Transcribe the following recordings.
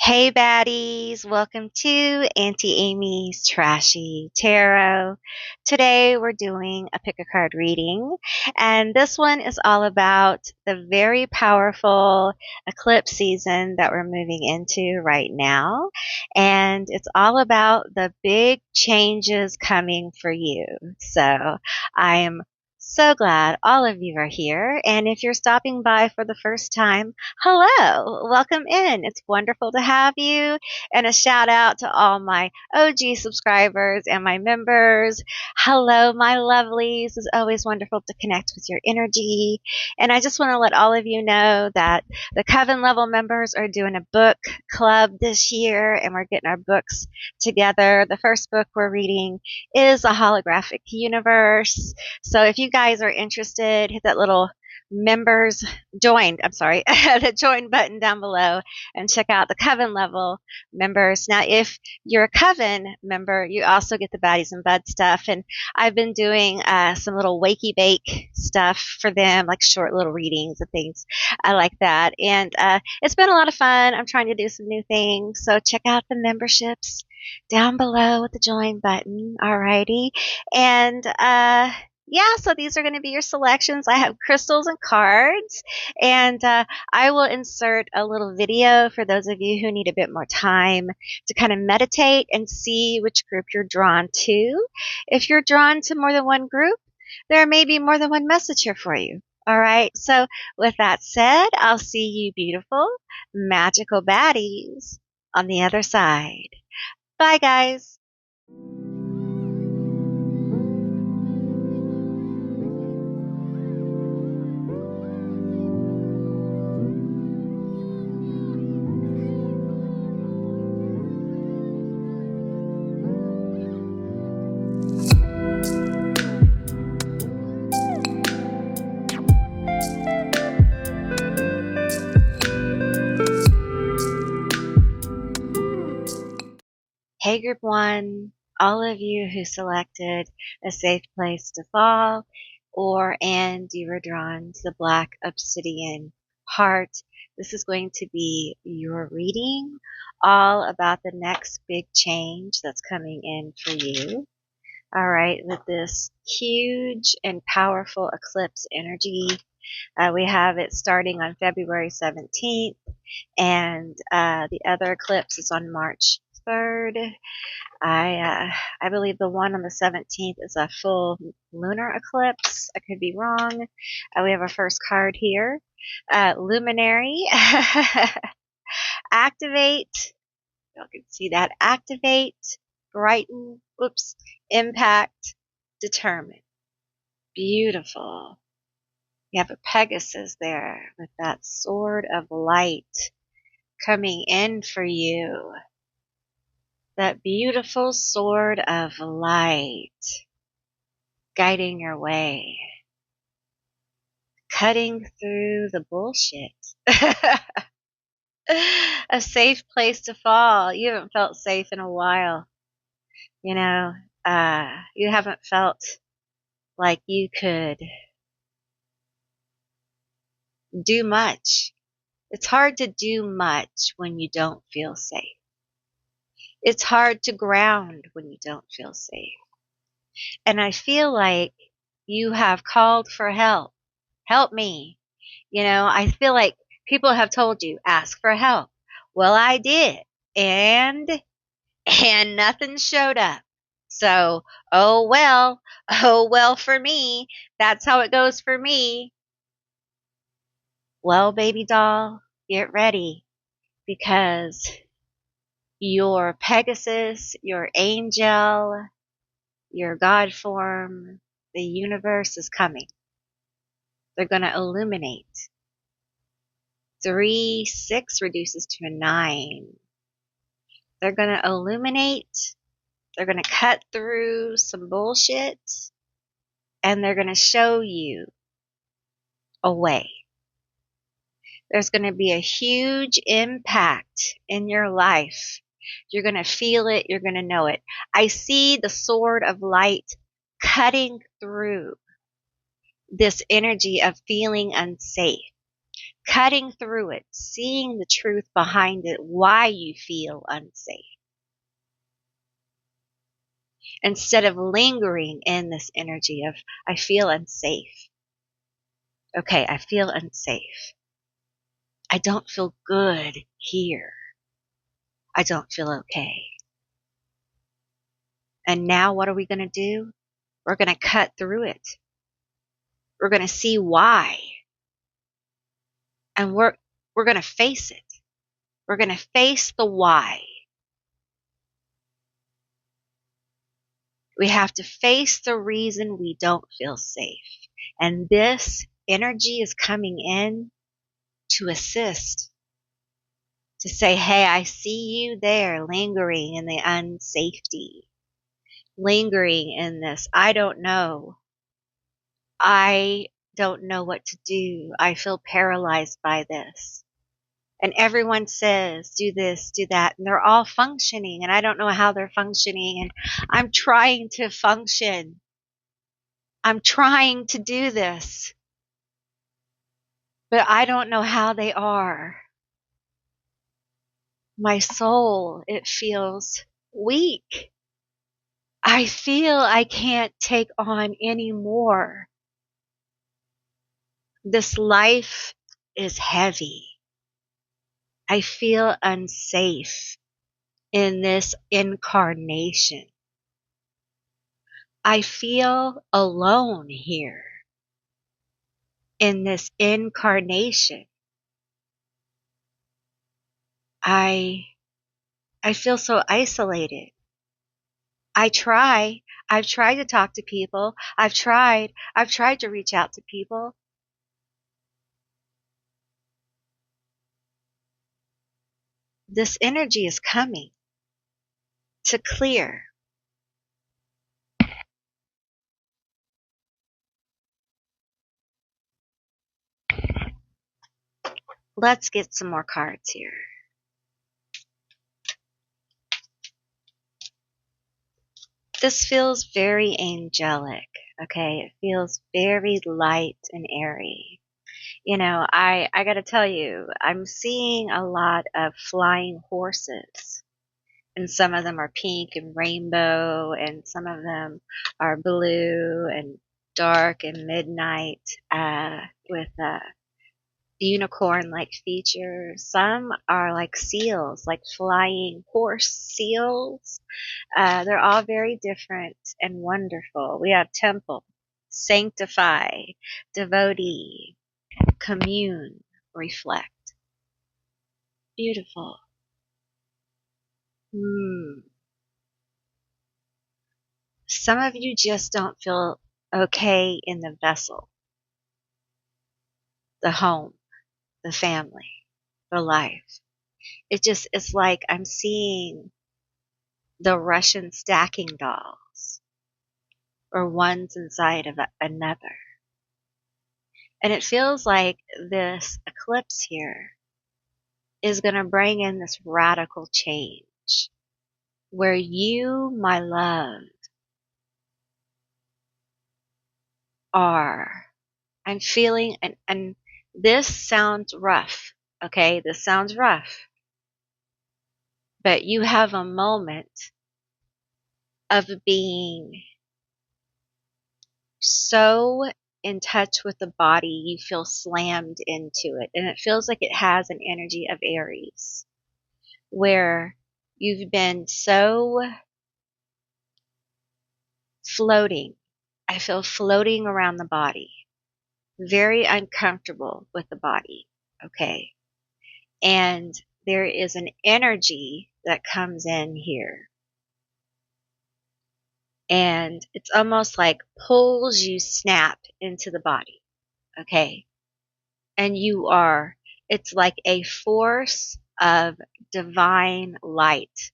Hey baddies, welcome to Auntie Amy's Trashy Tarot. Today we're doing a pick a card reading, and this one is all about the very powerful eclipse season that we're moving into right now, and it's all about the big changes coming for you. So I'm so glad all of you are here, and if you're stopping by for the first time, hello, welcome in. It's wonderful to have you. And a shout out to all my OG subscribers and my members. Hello, my lovelies. It's always wonderful to connect with your energy. And I just want to let all of you know that the Coven level members are doing a book club this year, and we're getting our books together. The first book we're reading is A Holographic Universe. So if you guys are interested, hit that little members the join button down below and check out the Coven level members. Now, if you're a Coven member, you also get the Baddies and Bud stuff. And I've been doing some little wakey bake stuff for them, like short little readings and things. I like that. And it's been a lot of fun. I'm trying to do some new things. So check out the memberships down below with the join button. Alrighty. And yeah, so these are going to be your selections. I have crystals and cards, and I will insert a little video for those of you who need a bit more time to kind of meditate and see which group you're drawn to. If you're drawn to more than one group, there may be more than one message here for you. All right, so with that said, I'll see you beautiful, magical baddies on the other side. Bye, guys. Hey, Group 1, all of you who selected a safe place to fall, and you were drawn to the Black Obsidian Heart, this is going to be your reading, all about the next big change that's coming in for you. All right, with this huge and powerful eclipse energy, we have it starting on February 17th, and the other eclipse is on March 3rd. I believe the one on the 17th is a full lunar eclipse. I could be wrong. We have our first card here. Luminary. Activate. You can see that. Activate. Brighten. Impact. Determine. Beautiful. You have a Pegasus there with that sword of light coming in for you. That beautiful sword of light guiding your way, cutting through the bullshit. A safe place to fall. You haven't felt safe in a while. You know, you haven't felt like you could do much. It's hard to do much when you don't feel safe. It's hard to ground when you don't feel safe. And I feel like you have called for help. Help me. You know, I feel like people have told you, ask for help. Well, I did. And nothing showed up. So, oh well for me. That's how it goes for me. Well, baby doll, get ready, because your Pegasus, your angel, your God form, the universe is coming. They're going to illuminate. 3, 6 reduces to a 9. They're going to illuminate. They're going to cut through some bullshit. And they're going to show you a way. There's going to be a huge impact in your life. You're going to feel it. You're going to know it. I see the sword of light cutting through this energy of feeling unsafe. cutting through it, seeing the truth behind it, why you feel unsafe, instead of lingering in this energy of, I feel unsafe. Okay, I feel unsafe. I don't feel good here. I don't feel okay. And now what are we going to do? We're going to cut through it. We're going to see why. And we're going to face it. We're going to face the why. We have to face the reason we don't feel safe. And this energy is coming in to assist, to say, hey, I see you there lingering in the unsafety, lingering in this. I don't know. I don't know what to do. I feel paralyzed by this. And everyone says, do this, do that. And they're all functioning. And I don't know how they're functioning. And I'm trying to function. I'm trying to do this. But I don't know how they are. My soul, it feels weak. I feel I can't take on any more. This life is heavy. I feel unsafe in this incarnation. I feel alone here in this incarnation. I feel so isolated. I've tried to talk to people. I've tried to reach out to people. This energy is coming to clear. Let's get some more cards here. This feels very angelic, okay? It feels very light and airy. You know, I gotta tell you, I'm seeing a lot of flying horses. And some of them are pink and rainbow, and some of them are blue and dark and midnight, with unicorn-like features. Some are like seals, like flying horse seals. They're all very different and wonderful. We have temple, sanctify, devotee, commune, reflect. Beautiful. Some of you just don't feel okay in the vessel, the home, the family, the life. It's like I'm seeing the Russian stacking dolls, or one's inside of another. And it feels like this eclipse here is going to bring in this radical change where you, my love, are. I'm feeling, and this sounds rough, okay? This sounds rough. But you have a moment of being so in touch with the body, you feel slammed into it. And it feels like it has an energy of Aries, where you've been so floating. I feel floating around the body, very uncomfortable with the body, okay? And there is an energy that comes in here. And it's almost like pulls you snap into the body, okay? And it's like a force of divine light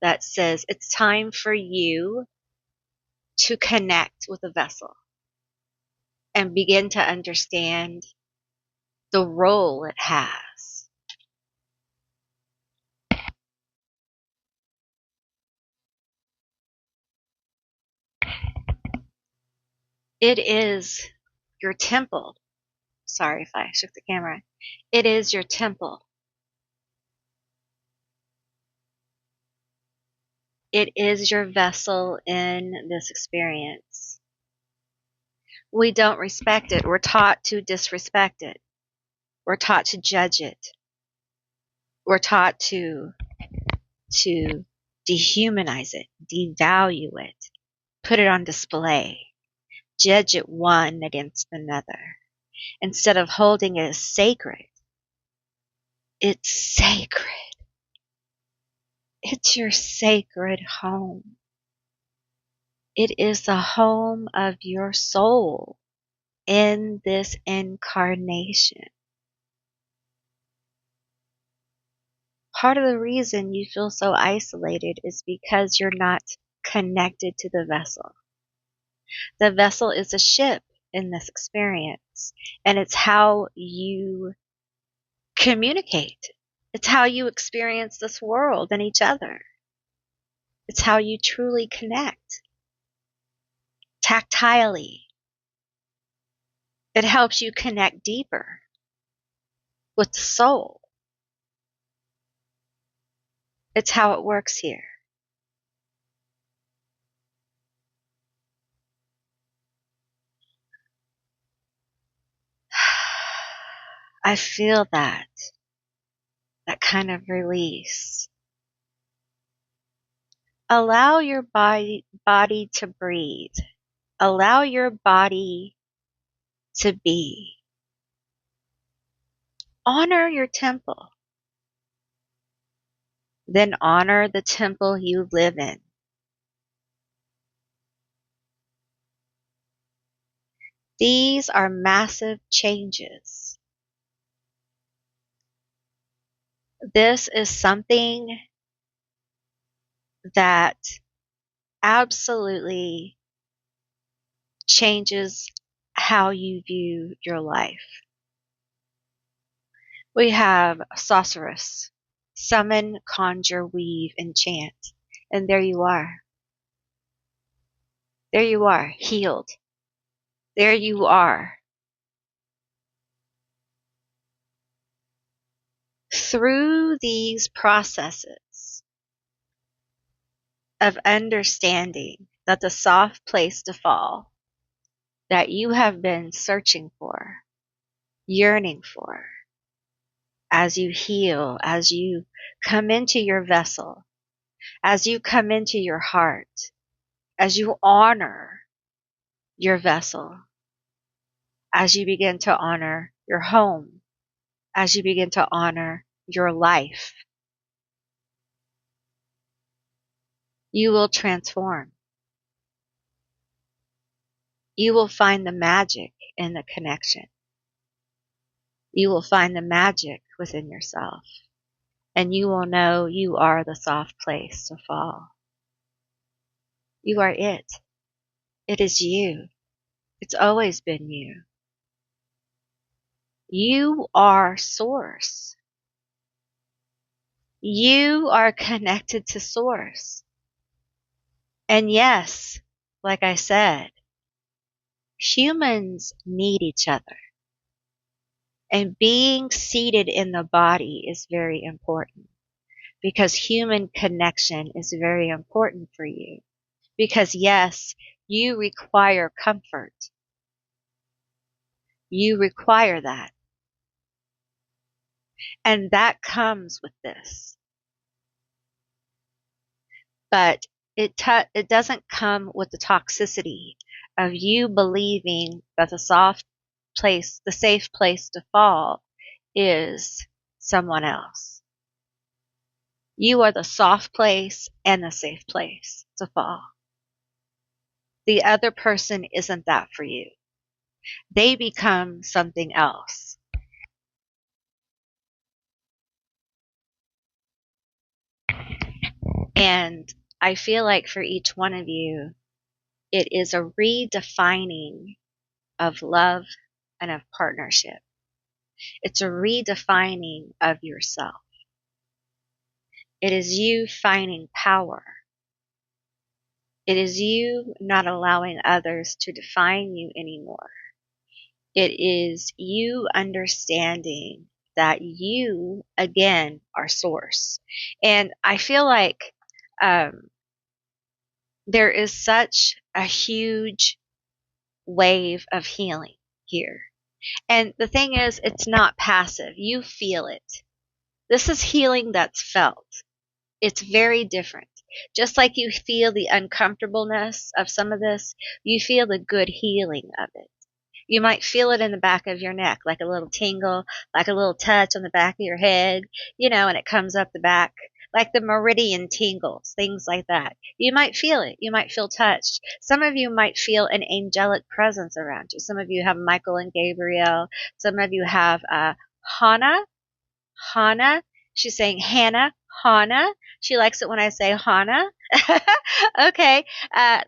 that says it's time for you to connect with the vessel and begin to understand the role it has. It is your temple. Sorry if I shook the camera. It is your temple. It is your vessel in this experience. We don't respect it. We're taught to disrespect it. We're taught to judge it. We're taught to dehumanize it, devalue it, put it on display, judge it one against another. Instead of holding it as sacred, it's sacred. It's your sacred home. It is the home of your soul in this incarnation. Part of the reason you feel so isolated is because you're not connected to the vessel. The vessel is a ship in this experience, and it's how you communicate. It's how you experience this world and each other. It's how you truly connect. Tactilely. It helps you connect deeper with the soul. It's how it works here. I feel that kind of release. Allow your body to breathe. Allow your body to be. Honor your temple. Then honor the temple you live in. These are massive changes. This is something that absolutely changes how you view your life. We have sorceress, summon, conjure, weave, enchant. And there you are. There you are, healed. There you are. Through these processes of understanding that the soft place to fall that you have been searching for, yearning for, as you heal, as you come into your vessel, as you come into your heart, as you honor your vessel, as you begin to honor your home, as you begin to honor your life, you will transform. You will find the magic in the connection. You will find the magic within yourself. And you will know you are the soft place to fall. You are it. It is you. It's always been you. You are source. You are connected to source. And yes, like I said, humans need each other. And being seated in the body is very important because human connection is very important for you. Because yes, you require comfort. You require that. And that comes with this. But it doesn't come with the toxicity of you believing that the soft place, the safe place to fall is someone else. You are the soft place and the safe place to fall. The other person isn't that for you. They become something else. And I feel like for each one of you, it is a redefining of love and of partnership. It's a redefining of yourself. It is you finding power. It is you not allowing others to define you anymore. It is you understanding that you, again, are source. And I feel like um, there is such a huge wave of healing here. And the thing is, it's not passive. You feel it. This is healing that's felt. It's very different. Just like you feel the uncomfortableness of some of this, you feel the good healing of it. You might feel it in the back of your neck, like a little tingle, like a little touch on the back of your head, and it comes up the back, like the meridian tingles, things like that. You might feel it. You might feel touched. Some of you might feel an angelic presence around you. Some of you have Michael and Gabriel. Some of you have Hana. Hana. She's saying Hannah. Hana. She likes it when I say Hana. Okay.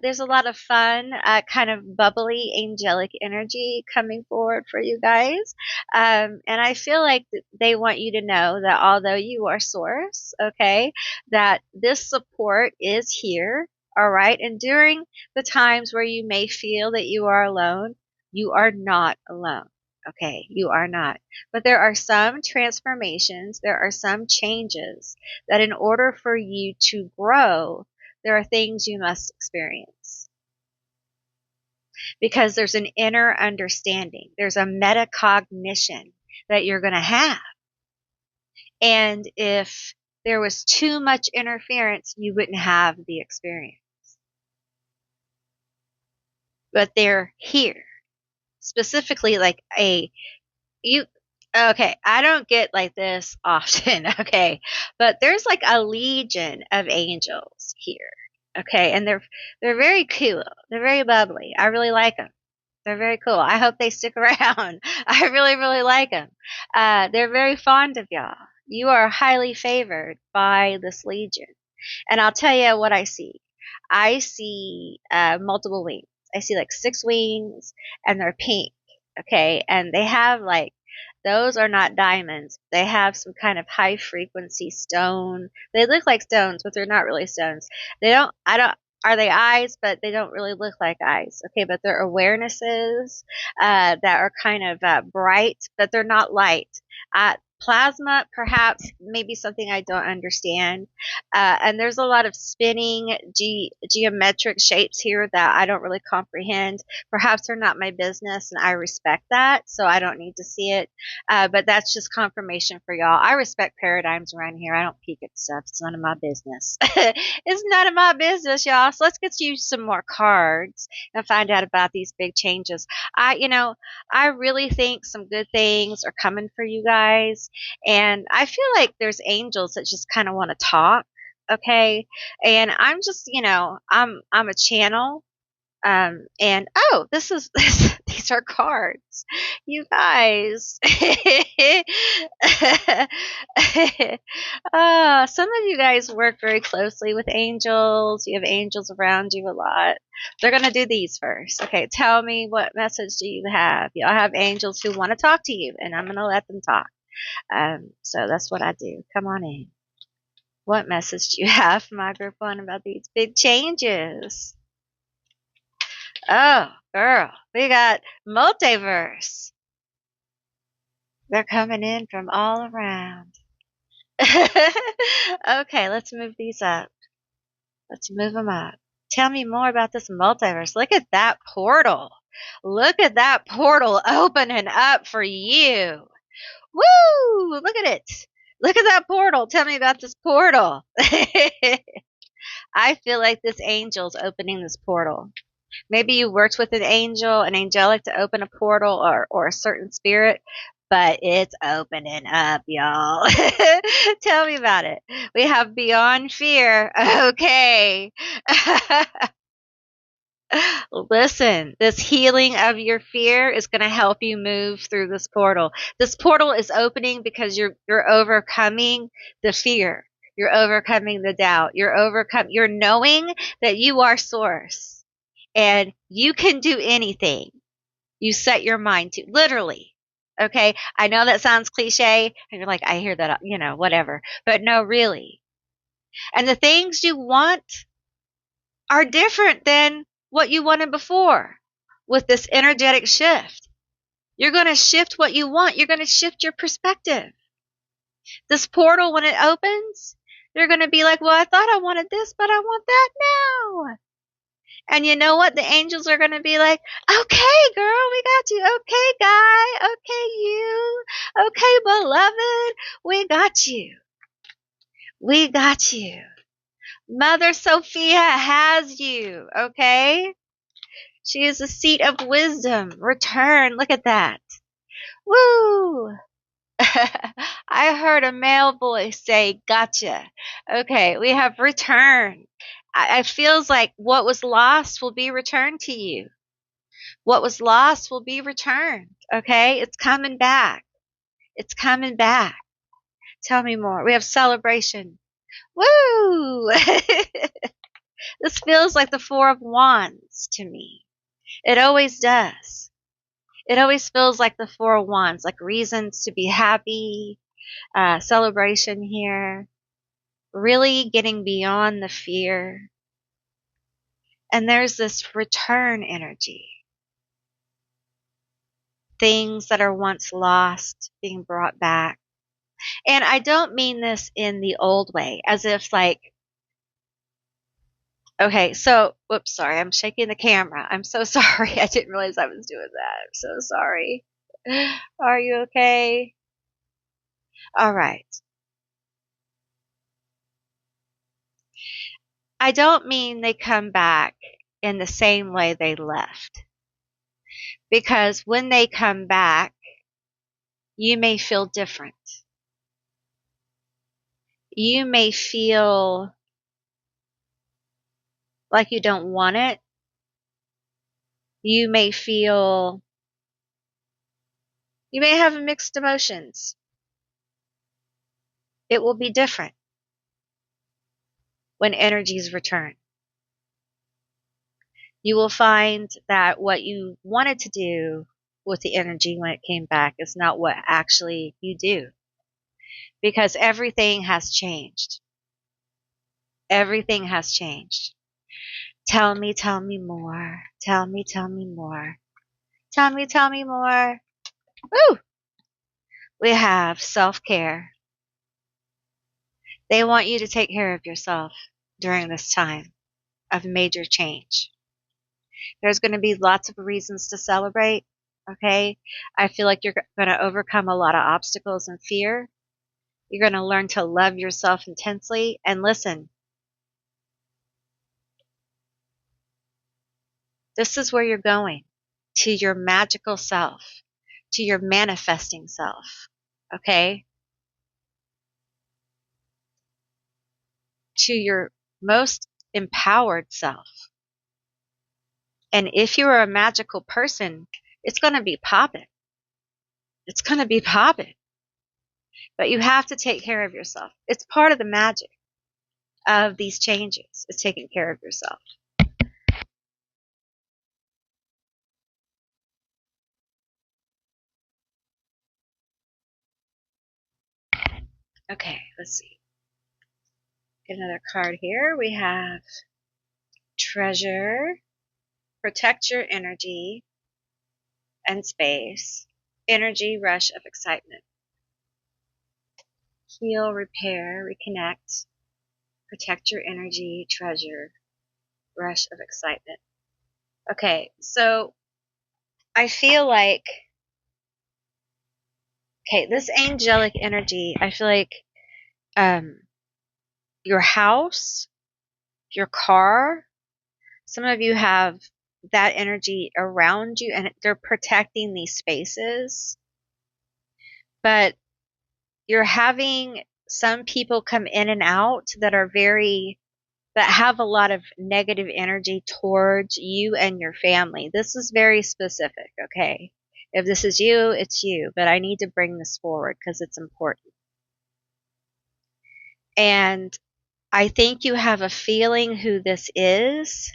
There's a lot of fun, kind of bubbly, angelic energy coming forward for you guys. And I feel like they want you to know that although you are source, okay, that this support is here. All right. And during the times where you may feel that you are alone, you are not alone. Okay. You are not. But there are some transformations, there are some changes that in order for you to grow, there are things you must experience. Because there's an inner understanding, there's a metacognition that you're going to have. And if there was too much interference, you wouldn't have the experience. But they're here. Specifically, like okay, I don't get like this often, okay, but there's like a legion of angels here, okay, and they're very cool, they're very bubbly. I really like them. They're very cool. I hope they stick around. I really, really like them. They're very fond of y'all. You are highly favored by this legion. And I'll tell you what I see. I see multiple wings. I see like 6 wings, and they're pink. Okay, and they have like, those are not diamonds. They have some kind of high frequency stone. They look like stones, but they're not really stones. I don't, are they eyes? But they don't really look like eyes. Okay, but they're awarenesses that are kind of bright, but they're not light. Plasma, perhaps, maybe something I don't understand. And there's a lot of spinning geometric shapes here that I don't really comprehend. Perhaps they're not my business, and I respect that, so I don't need to see it. But that's just confirmation for y'all. I respect paradigms around here. I don't peek at stuff. It's none of my business. It's none of my business, y'all. So let's get you some more cards and find out about these big changes. I really think some good things are coming for you guys. And I feel like there's angels that just kind of want to talk. Okay. And I'm just, I'm a channel. And oh, these are cards. You guys. Some of you guys work very closely with angels. You have angels around you a lot. They're going to do these first. Okay, tell me, what message do you have? Y'all have angels who want to talk to you, and I'm going to let them talk. So that's what I do. Come on in. What message do you have for my group one about these big changes? Oh, girl, we got multiverse. They're coming in from all around. Okay, let's move these up. Let's move them up. Tell me more about this multiverse. Look at that portal. Look at that portal opening up for you. Woo! Look at it. Look at that portal. Tell me about this portal. I feel like this angel's opening this portal. Maybe you worked with an angel, an angelic, to open a portal, or a certain spirit, but it's opening up, y'all. Tell me about it. We have beyond fear. Okay. Listen, this healing of your fear is going to help you move through this portal. This portal is opening because you're overcoming the fear. You're overcoming the doubt. You're knowing that you are source and you can do anything you set your mind to. Literally. Okay. I know that sounds cliche and you're like, I hear that, whatever, but no, really. And the things you want are different than what you wanted before with this energetic shift. You're going to shift what you want. You're going to shift your perspective. This portal, when it opens, you're going to be like, well, I thought I wanted this, but I want that now. And you know what? The angels are going to be like, okay, girl, we got you. Okay, guy. Okay, you. Okay, beloved, we got you. We got you. Mother Sophia has you. Okay? She is a seat of wisdom. Return. Look at that. Woo! I heard a male voice say, gotcha. Okay, we have returned. It feels like what was lost will be returned to you. What was lost will be returned. Okay, it's coming back. It's coming back. Tell me more. We have celebration. Woo! This feels like the Four of Wands to me. It always does. It always feels like the Four of Wands, like reasons to be happy, celebration here, really getting beyond the fear. And there's this return energy. Things that are once lost being brought back. And I don't mean this in the old way, as if like, okay, so, whoops, sorry, I'm shaking the camera. I'm so sorry. I didn't realize I was doing that. I'm so sorry. Are you okay? All right. I don't mean they come back in the same way they left. Because when they come back, you may feel different. You may feel like you don't want it. You may feel, you may have mixed emotions. It will be different when energies return. You will find that what you wanted to do with the energy when it came back is not what actually you do. Because everything has changed. Everything has changed. Tell me more. Tell me more. Tell me more. Woo! We have self-care. They want you to take care of yourself during this time of major change. There's going to be lots of reasons to celebrate, okay? I feel like you're going to overcome a lot of obstacles and fear. You're going to learn to love yourself intensely. And listen, this is where you're going, to your magical self, to your manifesting self, okay? To your most empowered self. And if you're a magical person, it's going to be popping. It's going to be popping. But you have to take care of yourself. It's part of the magic of these changes, is taking care of yourself. Okay, let's see. Get another card here. We have treasure, protect your energy and space, energy rush of excitement, heal, repair, reconnect, protect your energy, treasure, rush of excitement. Okay, so I feel like, okay, this angelic energy, I feel like your house, your car, some of you have that energy around you and they're protecting these spaces. But you're having some people come in and out that are that have a lot of negative energy towards you and your family. This is very specific, okay? If this is you, it's you, but I need to bring this forward because it's important. And I think you have a feeling who this is,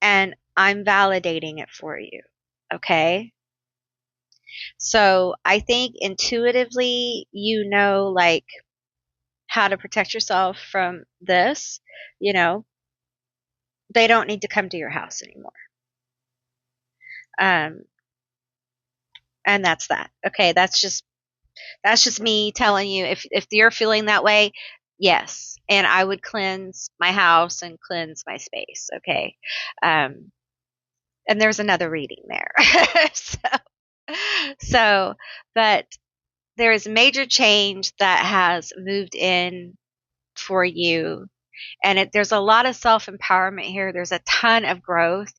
and I'm validating it for you, okay? So I think intuitively you know, like, how to protect yourself from this. You know, they don't need to come to your house anymore. Um, And that's that. Okay, that's just me telling you if you're feeling that way, yes. And I would cleanse my house and cleanse my space, okay? Um and there's another reading there. so so but there is major change that has moved in for you, and there's a lot of self empowerment here. There's a ton of growth,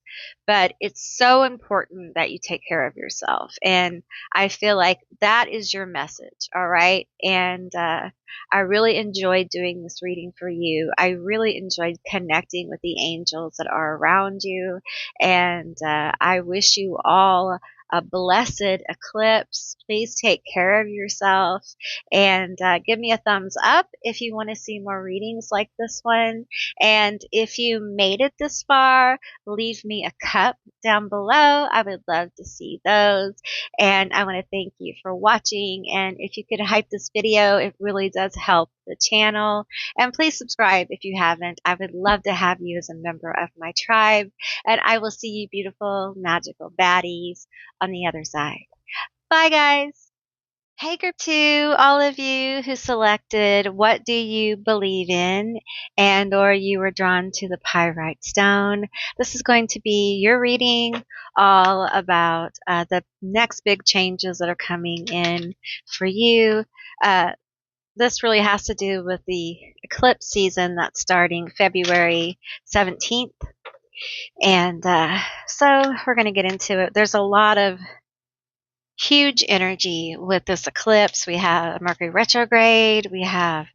but it's so important that you take care of yourself. And I feel like that is your message, all right? And I really enjoyed doing this reading for you. I really enjoyed connecting with the angels that are around you. And I wish you all a blessed eclipse. Please take care of yourself, and give me a thumbs up if you want to see more readings like this one. And if you made it this far, leave me a cup down below. I would love to see those. And I want to thank you for watching. And if you could hype this video, it really does help the channel. And please subscribe if you haven't. I would love to have you as a member of my tribe. And I will see you beautiful, magical baddies on the other side. Bye, guys. Hey, group two, all of you who selected what do you believe in, and or you were drawn to the pyrite stone. This is going to be your reading all about the next big changes that are coming in for you. This really has to do with the eclipse season that's starting February 17th. And so we're going to get into it. There's a lot of huge energy with this eclipse. We have Mercury retrograde. We have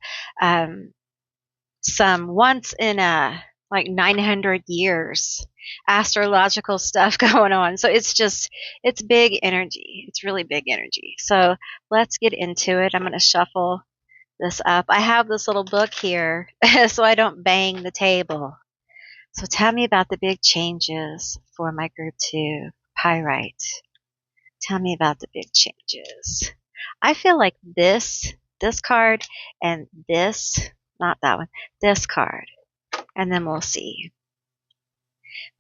some once in a like 900 years astrological stuff going on. So it's big energy. It's really big energy. So let's get into it. I'm going to shuffle this up. I have this little book here so I don't bang the table. So tell me about the big changes for my group 2 pyrite. Tell me about the big changes. I feel like this card and this, not that one, this card. And then we'll see.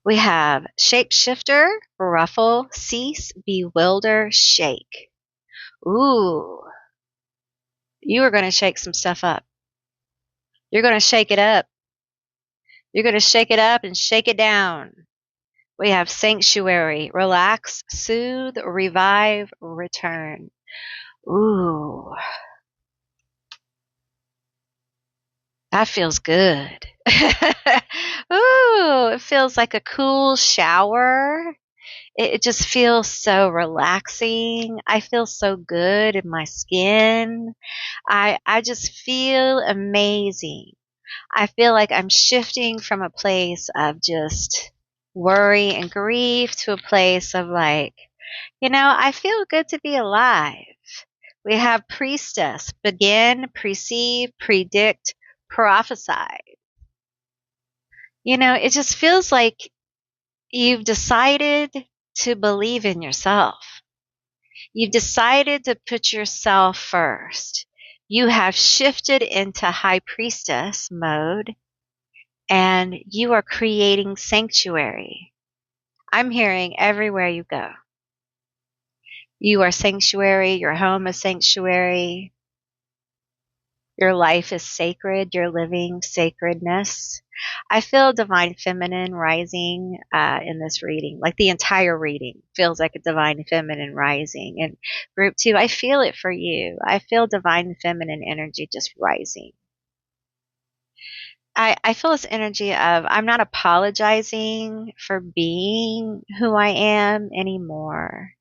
We have shapeshifter, ruffle, cease, bewilder, shake. Ooh. You are going to shake some stuff up. You're going to shake it up. You're going to shake it up and shake it down. We have sanctuary, relax, soothe, revive, return. Ooh. That feels good. Ooh, it feels like a cool shower. It just feels so relaxing. I feel so good in my skin. I just feel amazing. I feel like I'm shifting from a place of just worry and grief to a place of like, I feel good to be alive. We have priestess, begin, perceive, predict, prophesy. It just feels like you've decided to believe in yourself. You've decided to put yourself first. You have shifted into high priestess mode, and you are creating sanctuary. I'm hearing everywhere you go. You are sanctuary. Your home is sanctuary. Your life is sacred. You're living sacredness. I feel divine feminine rising in this reading. Like the entire reading feels like a divine feminine rising. And group 2, I feel it for you. I feel divine feminine energy just rising. I feel this energy of I'm not apologizing for being who I am anymore.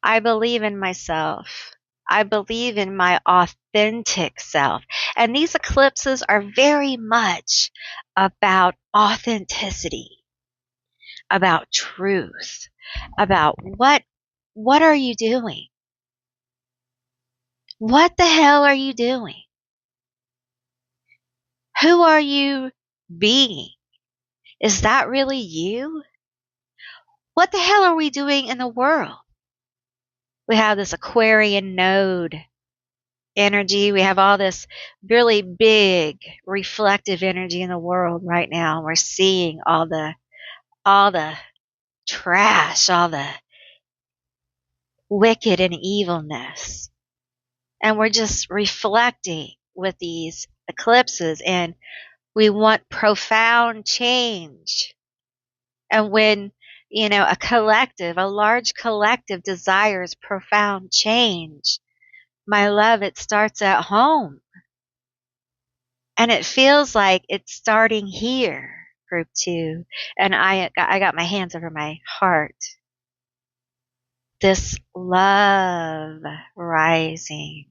I believe in myself. I believe in my authentic self. And these eclipses are very much about authenticity, about truth, about what are you doing? What the hell are you doing? Who are you being? Is that really you? What the hell are we doing in the world? We have this Aquarian node energy. We have all this really big reflective energy in the world right now. We're seeing all the trash, all the wicked and evilness. And we're just reflecting with these eclipses, and we want profound change. And when, a large collective desires profound change, my love, it starts at home. And it feels like it's starting here, group 2. And I got my hands over my heart. This love rising.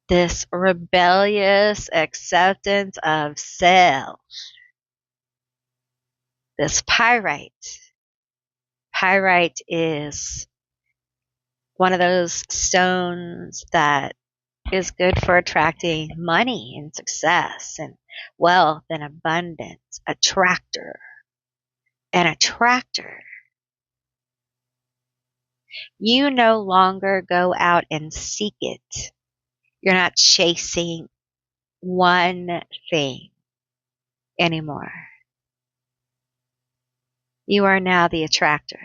This rebellious acceptance of self. This pyrite. Pyrite is one of those stones that is good for attracting money and success and wealth and abundance. Attractor. An attractor. You no longer go out and seek it. You're not chasing one thing anymore. You are now the attractor.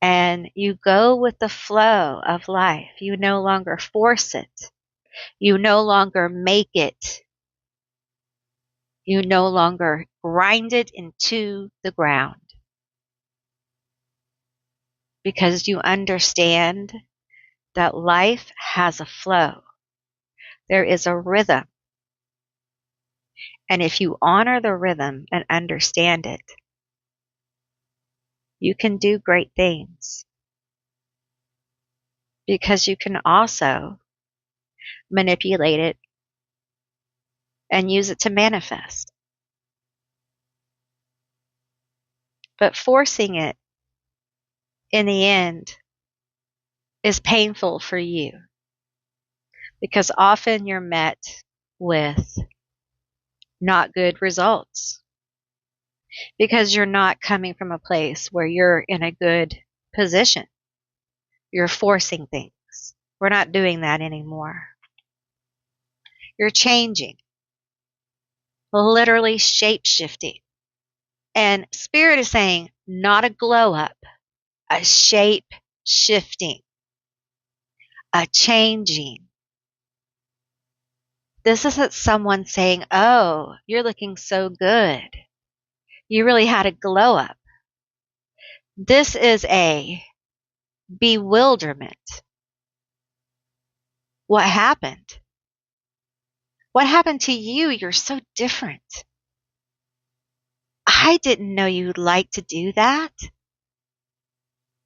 And you go with the flow of life. You no longer force it. You no longer make it. You no longer grind it into the ground. Because you understand that life has a flow. There is a rhythm. And if you honor the rhythm and understand it, you can do great things. Because you can also manipulate it and use it to manifest. But forcing it, in the end, is painful for you. Because often you're met with not good results. Because you're not coming from a place where you're in a good position. You're forcing things. We're not doing that anymore. You're changing. Literally shape-shifting. And Spirit is saying, not a glow-up, a shape-shifting, a changing. This isn't someone saying, oh, you're looking so good. You really had a glow-up. This is a bewilderment. What happened? What happened to you? You're so different. I didn't know you'd like to do that.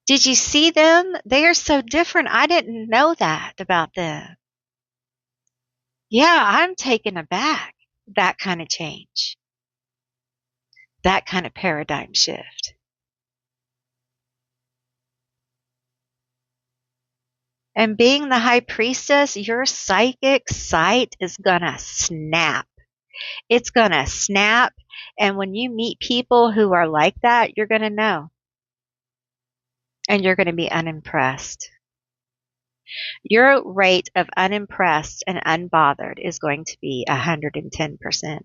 Did you see them? They are so different. I didn't know that about them. Yeah, I'm taken aback. That kind of change. That kind of paradigm shift. And being the high priestess, your psychic sight is gonna snap. It's gonna snap. And when you meet people who are like that, you're gonna know. And you're gonna be unimpressed. Your rate of unimpressed and unbothered is going to be 110%.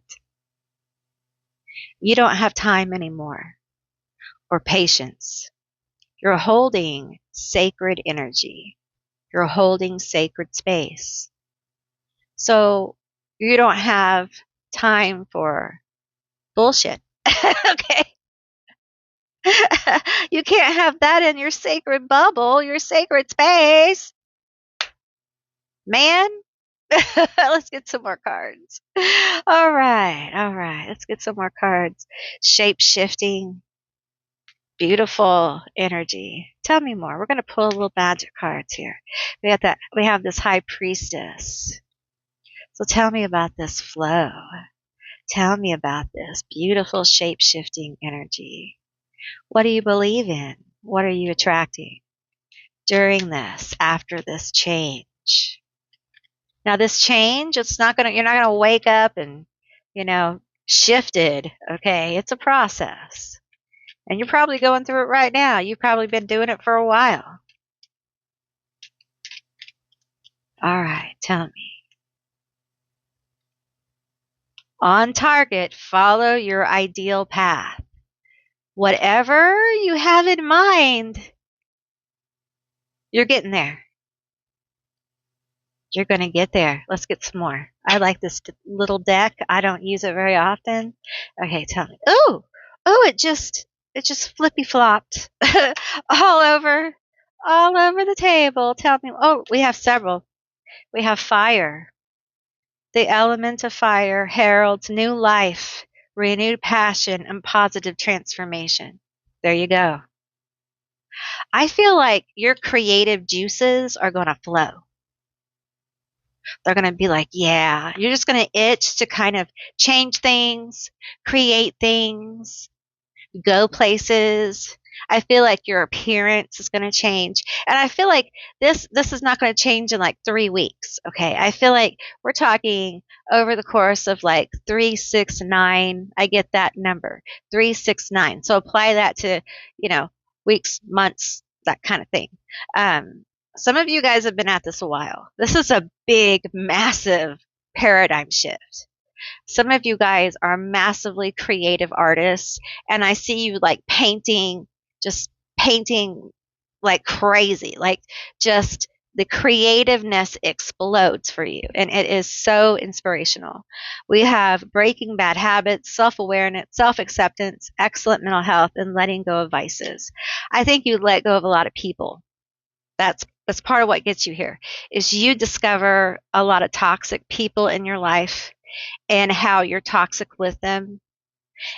You don't have time anymore or patience. You're holding sacred energy. You're holding sacred space. So you don't have time for bullshit. Okay. You can't have that in your sacred bubble, your sacred space. Man, let's get some more cards. All right. Let's get some more cards. Shape shifting, beautiful energy. Tell me more. We're going to pull a little magic cards here. We have this high priestess. So tell me about this flow. Tell me about this beautiful shape shifting energy. What do you believe in? What are you attracting during this, after this change? Now this change, you're not gonna wake up and, shifted. Okay. It's a process. And you're probably going through it right now. You've probably been doing it for a while. All right. Tell me. On target, follow your ideal path. whatever you have in mind, you're getting there. You're going to get there. Let's get some more. I like this little deck. I don't use it very often. Okay, tell me. Oh, it just flippy flopped all over, all over the table. Tell me. Oh, we have several. We have fire. The element of fire heralds new life, renewed passion, and positive transformation. There you go. I feel like your creative juices are going to flow. They're going to be like, yeah, you're just going to itch to kind of change things, create things, go places. I feel like your appearance is going to change. And I feel like this is not going to change in like 3 weeks. Okay. I feel like we're talking over the course of like 3, 6, 9. I get that number, 3, 6, 9. So apply that to, you know, weeks, months, that kind of thing. Um, some of you guys have been at this a while. This is a big, massive paradigm shift. Some of you guys are massively creative artists, and I see you like painting, just painting like crazy. Like, just the creativeness explodes for you, and it is so inspirational. We have breaking bad habits, self-awareness, self-acceptance, excellent mental health, and letting go of vices. I think you let go of a lot of people. That's part of what gets you here, is you discover a lot of toxic people in your life and how you're toxic with them.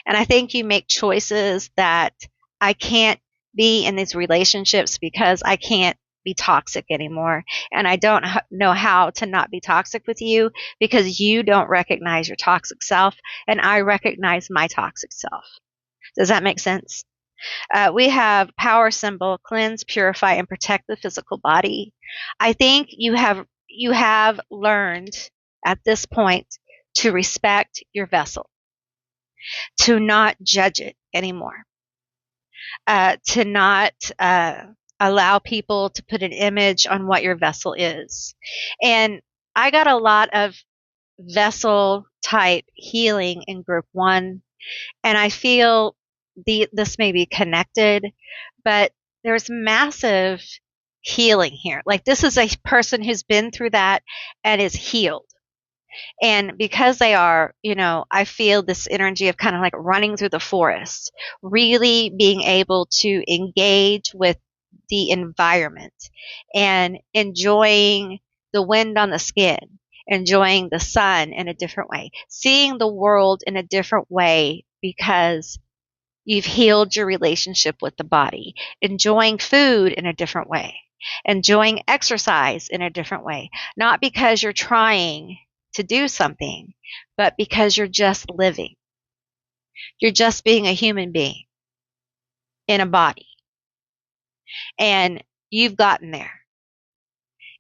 And I think you make choices that I can't be in these relationships because I can't be toxic anymore. And I don't know how to not be toxic with you because you don't recognize your toxic self and I recognize my toxic self. Does that make sense? We have power symbol, cleanse, purify, and protect the physical body. I think you have learned at this point to respect your vessel, to not judge it anymore, to not allow people to put an image on what your vessel is. And I got a lot of vessel type healing in group 1, and I feel this may be connected, but there's massive healing here. Like, this is a person who's been through that and is healed. And because they are, I feel this energy of kind of like running through the forest, really being able to engage with the environment and enjoying the wind on the skin, enjoying the sun in a different way, seeing the world in a different way because you've healed your relationship with the body, enjoying food in a different way, enjoying exercise in a different way, not because you're trying to do something, but because you're just living. You're just being a human being in a body. And you've gotten there.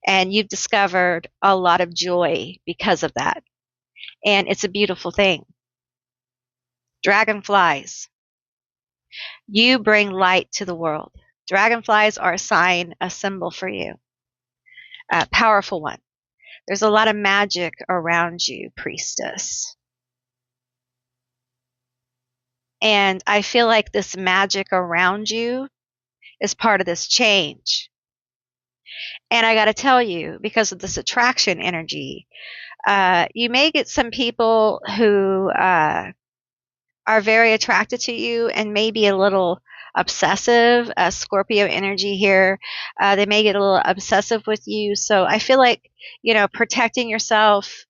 And you've discovered a lot of joy because of that. And it's a beautiful thing. Dragonflies. You bring light to the world. Dragonflies are a sign, a symbol for you. A powerful one. There's a lot of magic around you, priestess. And I feel like this magic around you is part of this change. And I got to tell you, because of this attraction energy, you may get some people who are very attracted to you and maybe a little obsessive. Scorpio energy here. They may get a little obsessive with you. So I feel like, protecting yourself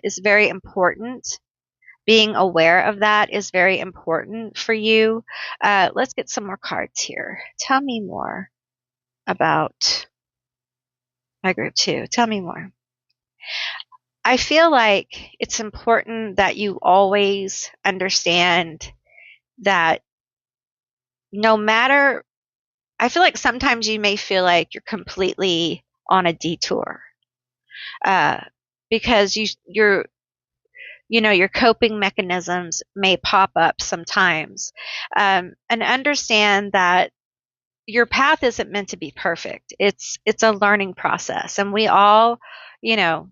is very important. Being aware of that is very important for you. Let's get some more cards here. Tell me more about my group 2. Tell me more. I feel like it's important that you always understand that no matter, I feel like sometimes you may feel like you're completely on a detour, uh, because your coping mechanisms may pop up sometimes, and understand that your path isn't meant to be perfect. It's a learning process, and we all, you know,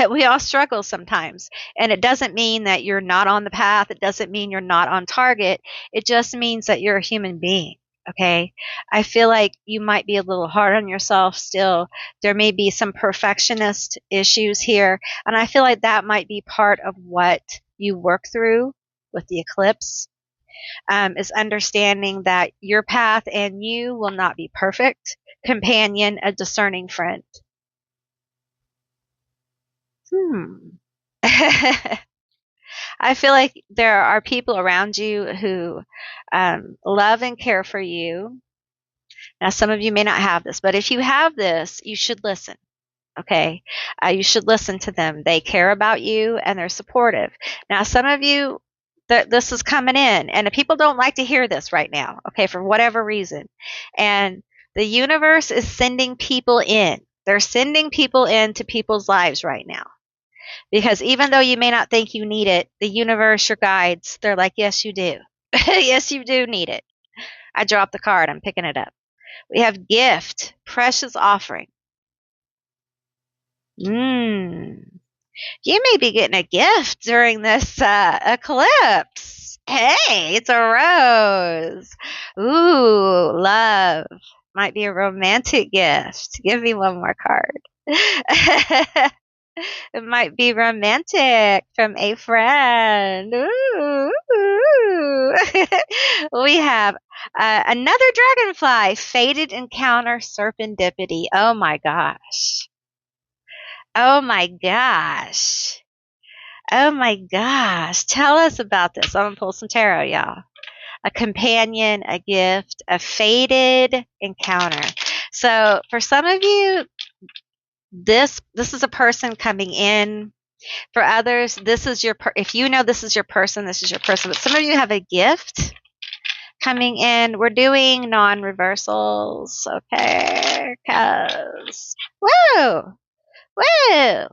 We all struggle sometimes. And it doesn't mean that you're not on the path. It doesn't mean you're not on target. It just means that you're a human being. Okay. I feel like you might be a little hard on yourself still. There may be some perfectionist issues here. And I feel like that might be part of what you work through with the eclipse, is understanding that your path and you will not be perfect. Companion, a discerning friend. Hmm. I feel like there are people around you who love and care for you. Now, some of you may not have this, but if you have this, you should listen. Okay. You should listen to them. They care about you and they're supportive. Now, some of you, this is coming in, and the people don't like to hear this right now. Okay. For whatever reason. And the universe is sending people in. They're sending people into people's lives right now. Because even though you may not think you need it, the universe, your guides, they're like, yes, you do. Yes, you do need it. I dropped the card. I'm picking it up. We have gift, precious offering. Mm. You may be getting a gift during this eclipse. Hey, it's a rose. Ooh, love. Might be a romantic gift. Give me one more card. It might be romantic from a friend. Ooh, ooh. We have another dragonfly, fated encounter serendipity. Oh my gosh. Oh my gosh. Oh my gosh. Tell us about this. I'm going to pull some tarot, y'all. A companion, a gift, a fated encounter. So for some of you, this is a person coming in. For others, this is your if you know this is your person, this is your person. But some of you have a gift coming in. We're doing non-reversals, okay? Cause woo, woo.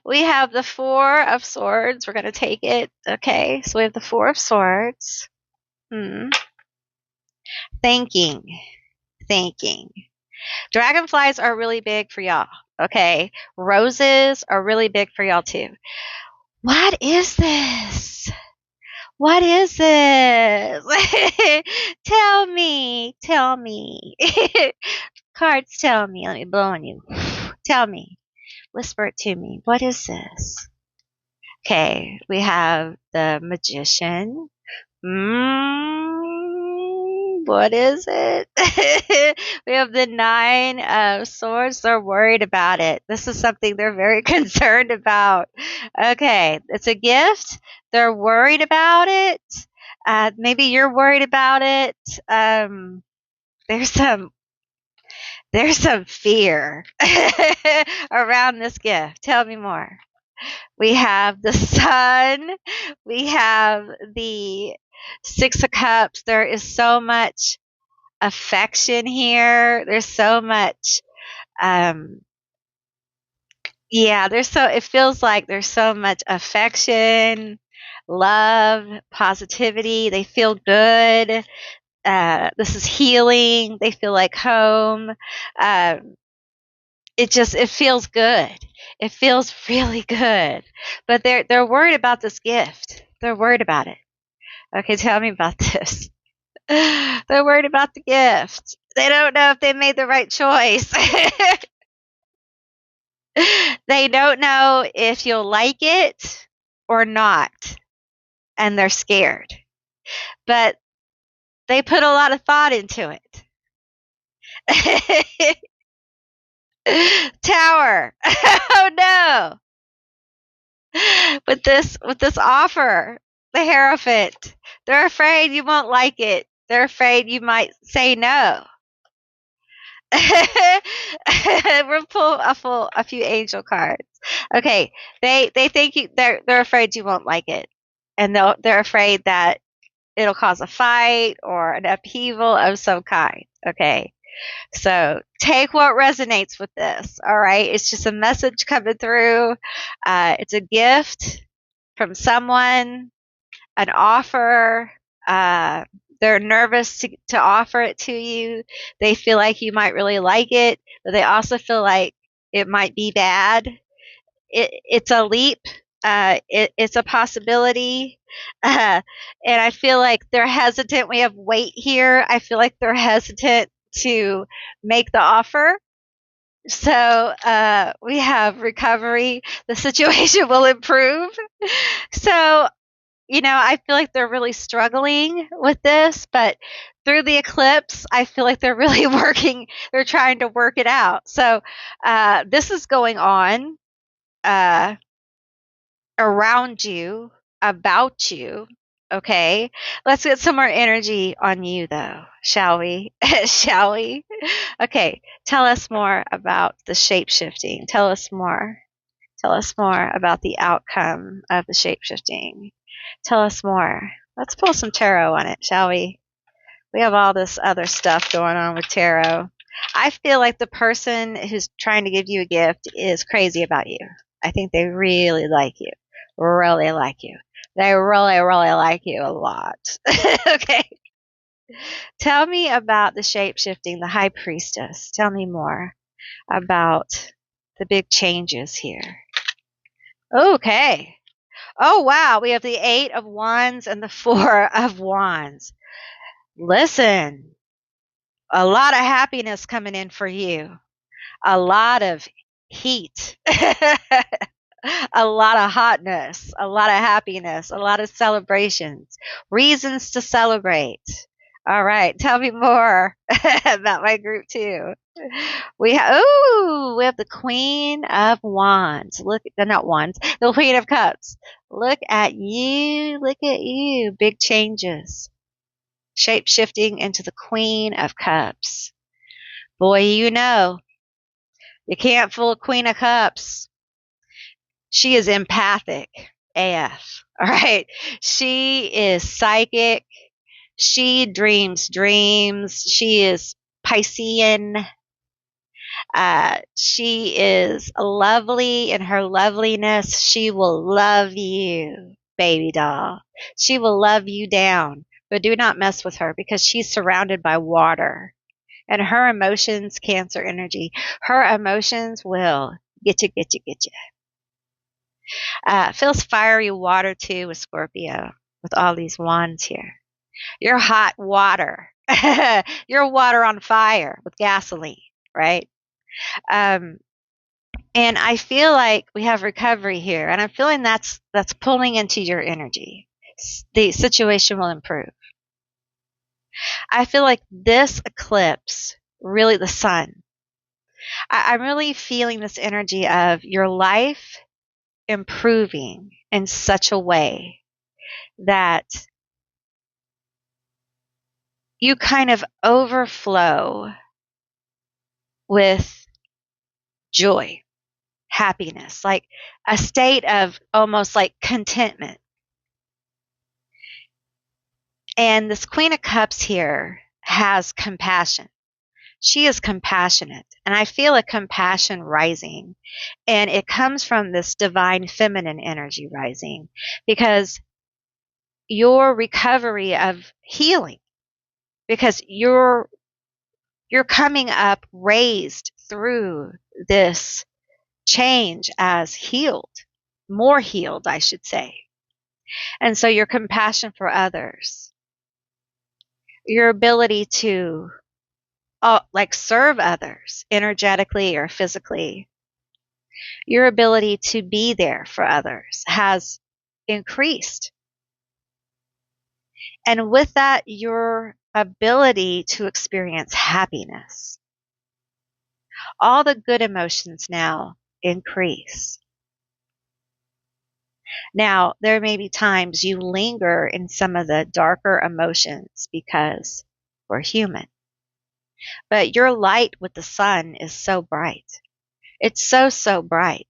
We have the Four of Swords. We're gonna take it, okay? So we have the Four of Swords. Thinking, thinking. Dragonflies are really big for y'all, okay? Roses are really big for y'all too. What is this? What is this? Tell me. Tell me. Cards, tell me. Let me blow on you. Tell me. Whisper it to me. What is this? Okay, we have the Magician. What is it? We have the Nine of Swords. They're worried about it. This is something they're very concerned about. Okay, it's a gift. They're worried about it. Maybe you're worried about it. There's some fear around this gift. Tell me more. We have the Sun. We have the Six of Cups. There is so much affection here. There's so much, it feels like there's so much affection, love, positivity. They feel good. This is healing. They feel like home. It feels good. It feels really good. But they're worried about this gift. They're worried about it. Okay, tell me about this. They're worried about the gift. They don't know if they made the right choice. They don't know if you'll like it or not. And they're scared. But they put a lot of thought into it. Tower. Oh no. With this offer, the Hierophant, they're afraid you won't like it. They're afraid you might say no. We'll pull a few angel cards. Okay, they think they're afraid you won't like it, and they're afraid that it'll cause a fight or an upheaval of some kind. Okay, so take what resonates with this. All right, it's just a message coming through. It's a gift from someone, an offer. They're nervous to offer it to you. They feel like you might really like it, but they also feel like It might be bad. It's a leap. It's a possibility. Uh, and I feel like they're hesitant. We have weight here. I feel like they're hesitant to make the offer. So we have recovery. The situation will improve. So, I feel like they're really struggling with this, but through the eclipse, I feel like they're really they're trying to work it out. So this is going on. Around you, about you. Okay. Let's get some more energy on you, though, shall we? Shall we? Okay. Tell us more about the shape shifting. Tell us more. Tell us more about the outcome of the shape shifting. Tell us more. Let's pull some tarot on it, shall we? We have all this other stuff going on with tarot. I feel like the person who's trying to give you a gift is crazy about you. I think they really like you. Really like you. They really, really like you a lot. Okay. Tell me about the shape shifting, the high priestess. Tell me more about the big changes here. Okay. Oh, wow. We have the 8 of Wands and the 4 of Wands. Listen, a lot of happiness coming in for you. A lot of heat. A lot of hotness, a lot of happiness, a lot of celebrations, reasons to celebrate. All right, tell me more about my group too. We have the Queen of Wands. Look, not Wands, the Queen of Cups. Look at you, look at you. Big changes, shape shifting into the Queen of Cups. Boy, you can't fool a Queen of Cups. She is empathic AF. All right. She is psychic. She dreams dreams. She is Piscean. She is lovely in her loveliness. She will love you, baby doll. She will love you down, but do not mess with her because she's surrounded by water. And her emotions, Cancer energy, her emotions will get you, get you, get you. Feels fiery water too with Scorpio, with all these wands here. You're hot water. You're water on fire with gasoline, right? Um, and I feel like we have recovery here, and I'm feeling that's pulling into your energy. The situation will improve. I feel like this eclipse, really the sun, I'm really feeling this energy of your life improving in such a way that you kind of overflow with joy, happiness, like a state of almost like contentment. And this Queen of Cups here has compassion. She is compassionate. And I feel a compassion rising. And it comes from this divine feminine energy rising because your recovery of healing, because you're coming up raised through this change as healed, more healed, I should say. And so your compassion for others, your ability to serve others energetically or physically, your ability to be there for others has increased. And with that, your ability to experience happiness. All the good emotions now increase. Now, there may be times you linger in some of the darker emotions because we're human. But your light with the sun is so bright. It's so, so bright.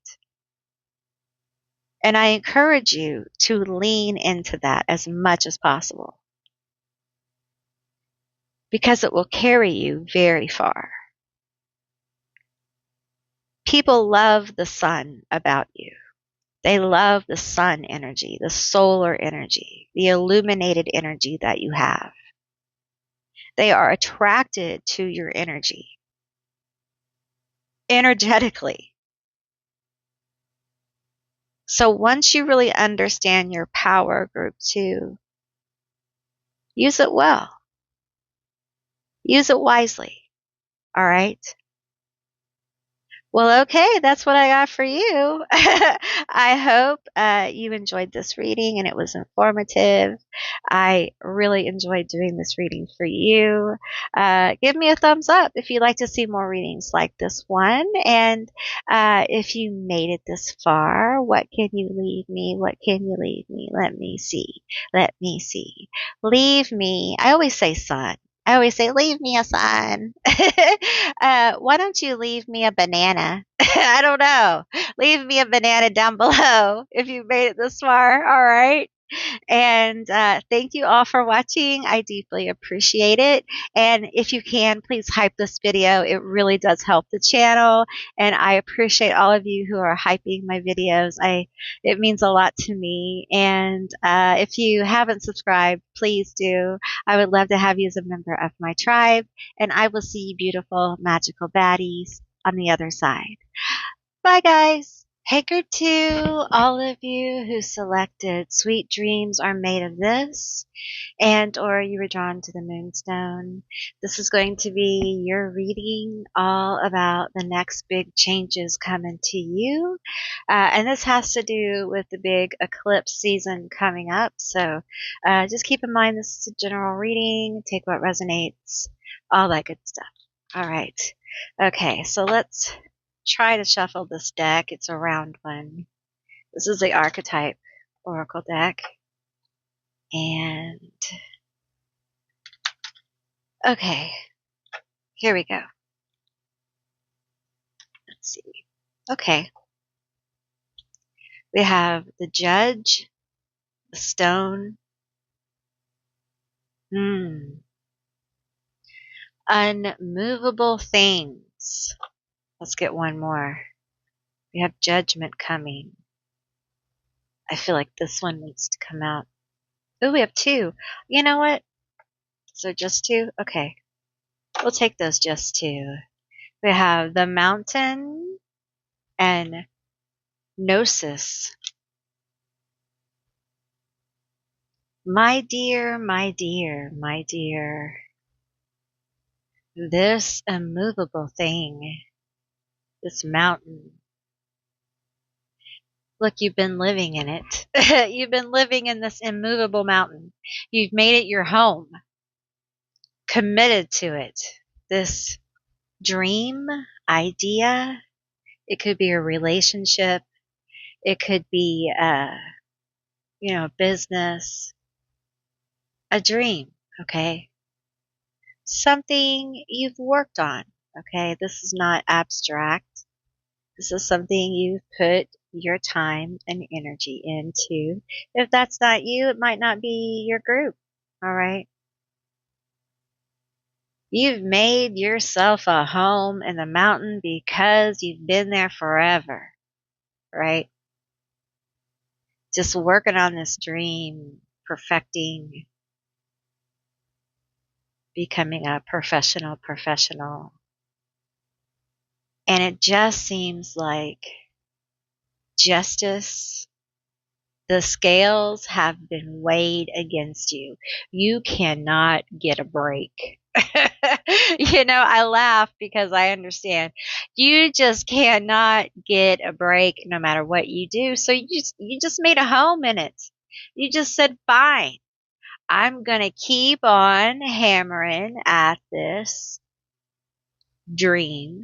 And I encourage you to lean into that as much as possible because it will carry you very far. People love the sun about you. They love the sun energy, the solar energy, the illuminated energy that you have. They are attracted to your energy energetically. So once you really understand your power, group 2, use it well. Use it wisely. All right? Well, okay, that's what I got for you. I hope you enjoyed this reading and it was informative. I really enjoyed doing this reading for you. Give me a thumbs up if you'd like to see more readings like this one. And if you made it this far, what can you leave me? What can you leave me? Let me see. Let me see. Leave me. I always say sun. I always say, leave me a sign. Why don't you leave me a banana? I don't know. Leave me a banana down below if you made it this far. All right. And thank you all for watching. I deeply appreciate it. And if you can, please hype this video. It really does help the channel. And I appreciate all of you who are hyping my videos. It means a lot to me. And if you haven't subscribed, please do. I would love to have you as a member of my tribe. And I will see you beautiful, magical baddies on the other side. Bye, guys. Hey, group 2, all of you who selected Sweet Dreams Are Made of This, and or you were drawn to the Moonstone. This is going to be your reading all about the next big changes coming to you. And this has to do with the big eclipse season coming up. So just keep in mind this is a general reading. Take what resonates, all that good stuff. All right. Okay, so let's try to shuffle this deck. It's a round one. This is the archetype oracle deck. And okay, here we go. Let's see. Okay. We have the Judge, the Stone. Unmovable things. Let's get one more. We have Judgment coming. I feel like this one needs to come out. Oh, we have 2. You know what? So just 2? Okay. We'll take those just 2. We have the Mountain and Gnosis. My dear, my dear, my dear. This immovable thing. This mountain. Look, you've been living in it. You've been living in this immovable mountain. You've made it your home. Committed to it. This dream, idea. It could be a relationship. It could be business. A dream, okay? Something you've worked on, okay? This is not abstract. This is something you've put your time and energy into. If that's not you, it might not be your group, all right? You've made yourself a home in the mountain because you've been there forever, right? Just working on this dream, perfecting, becoming a professional. And it just seems like justice, the scales have been weighed against you. You cannot get a break. I laugh because I understand. You just cannot get a break no matter what you do. So you just made a home in it. You just said, fine, I'm going to keep on hammering at this dream.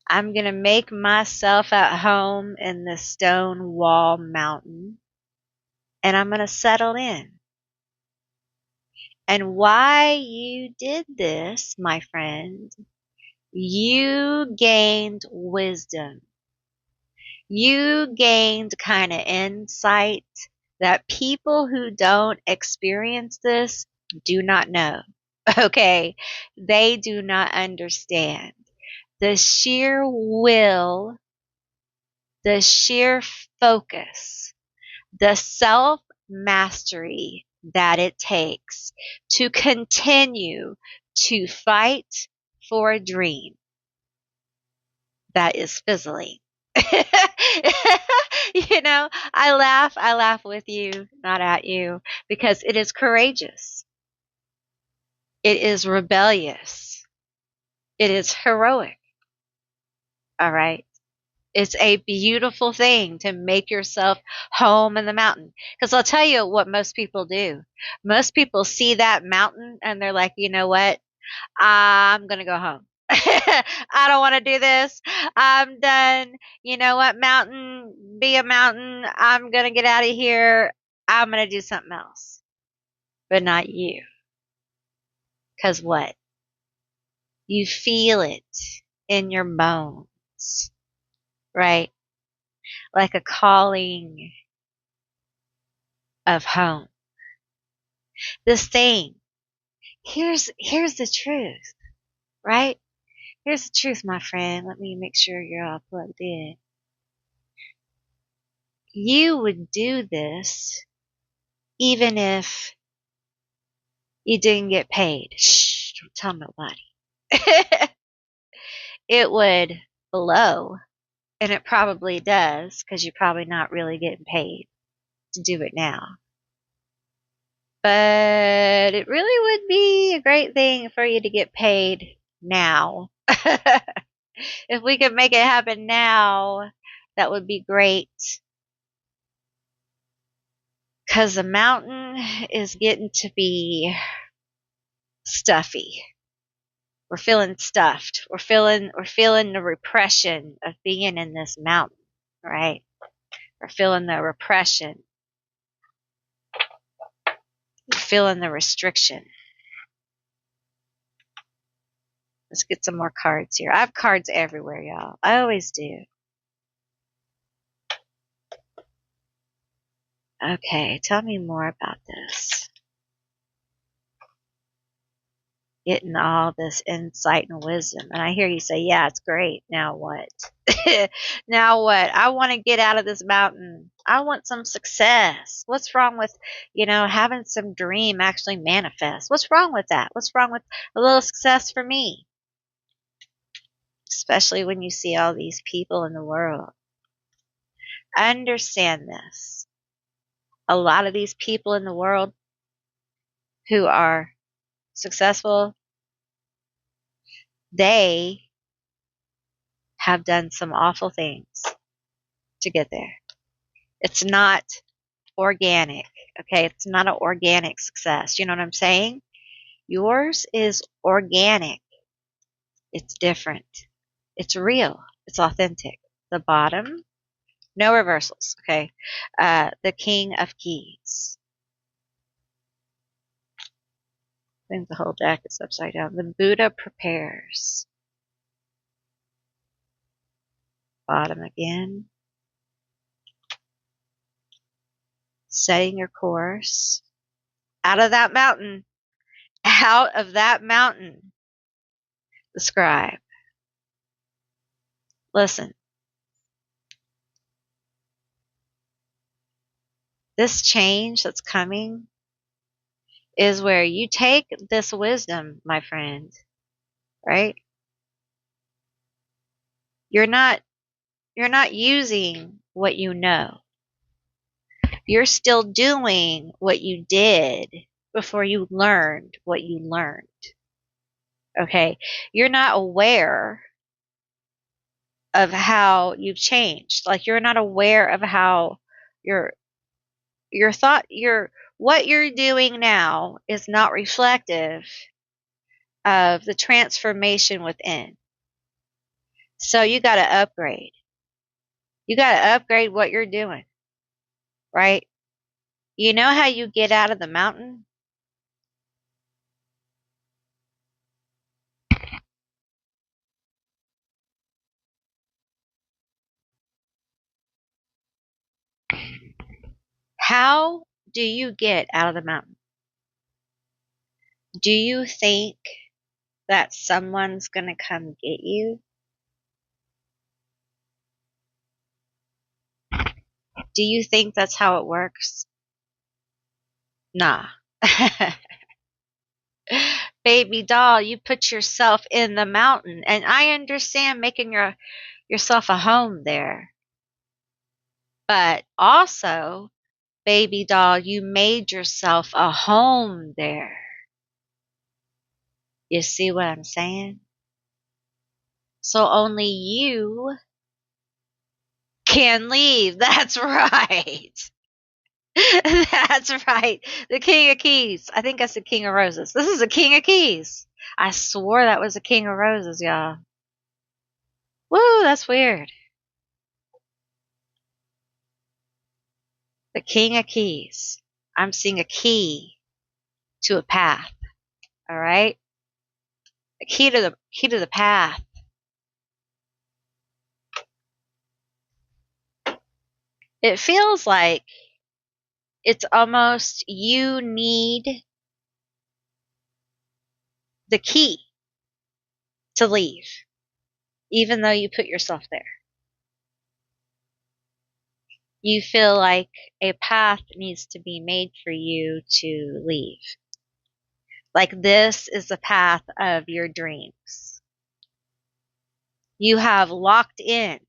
I'm going to make myself at home in the stone wall mountain, and I'm going to settle in. And why you did this, my friend, you gained wisdom. You gained kind of insight that people who don't experience this do not know. Okay? They do not understand. The sheer will, the sheer focus, the self-mastery that it takes to continue to fight for a dream that is fizzling. I laugh with you, not at you, because it is courageous. It is rebellious. It is heroic. All right. It's a beautiful thing to make yourself home in the mountain. Because I'll tell you what most people do. Most people see that mountain and they're like, you know what? I'm going to go home. I don't want to do this. I'm done. You know what? Mountain, be a mountain. I'm going to get out of here. I'm going to do something else. But not you. Because what? You feel it in your bones, right? Like a calling of home. This thing. Here's the truth, right? Here's the truth, my friend. Let me make sure you're all plugged in. You would do this even if you didn't get paid. Shh, don't tell nobody. It would blow, and it probably does, because you're probably not really getting paid to do it now. But it really would be a great thing for you to get paid now. If we could make it happen now, that would be great. Because the mountain is getting to be stuffy. We're feeling stuffed. We're feeling the repression of being in this mountain, right? We're feeling the repression. We're feeling the restriction. Let's get some more cards here. I have cards everywhere, y'all. I always do. Okay, tell me more about this. Getting all this insight and wisdom. And I hear you say, yeah, it's great. Now what? Now what? I want to get out of this mountain. I want some success. What's wrong with, having some dream actually manifest? What's wrong with that? What's wrong with a little success for me? Especially when you see all these people in the world. I understand this. A lot of these people in the world who are successful, they have done some awful things to get there. It's not organic, okay? It's not an organic success. You know what I'm saying? Yours is organic. It's different. It's real. It's authentic. The bottom, no reversals, okay? The King of Keys. I think the whole deck is upside down. The Buddha prepares. Bottom again. Setting your course. Out of that mountain. Out of that mountain. The scribe. Listen. This change that's coming is where you take this wisdom, my friend, right? You're not using what you know. You're still doing what you did before you learned what you learned. Okay? You're not aware of how you've changed. Like you're not aware of how your what you're doing now is not reflective of the transformation within. So you got to upgrade. You got to upgrade what you're doing. Right? You know how you get out of the mountain? How do you get out of the mountain? Do you think that someone's going to come get you? Do you think that's how it works? Nah. Baby doll, you put yourself in the mountain, and I understand making yourself a home there. But also, baby doll, you made yourself a home there. You see what I'm saying? So only you can leave. That's right. That's right. The King of Keys. I think that's the King of Roses. This is the King of Keys. I swore that was the King of Roses, y'all. Woo, that's weird. The King of Keys. I'm seeing a key to a path. All right? A key to the path. It feels like it's almost you need the key to leave, even though you put yourself there. You feel like a path needs to be made for you to leave. Like this is the path of your dreams. You have locked in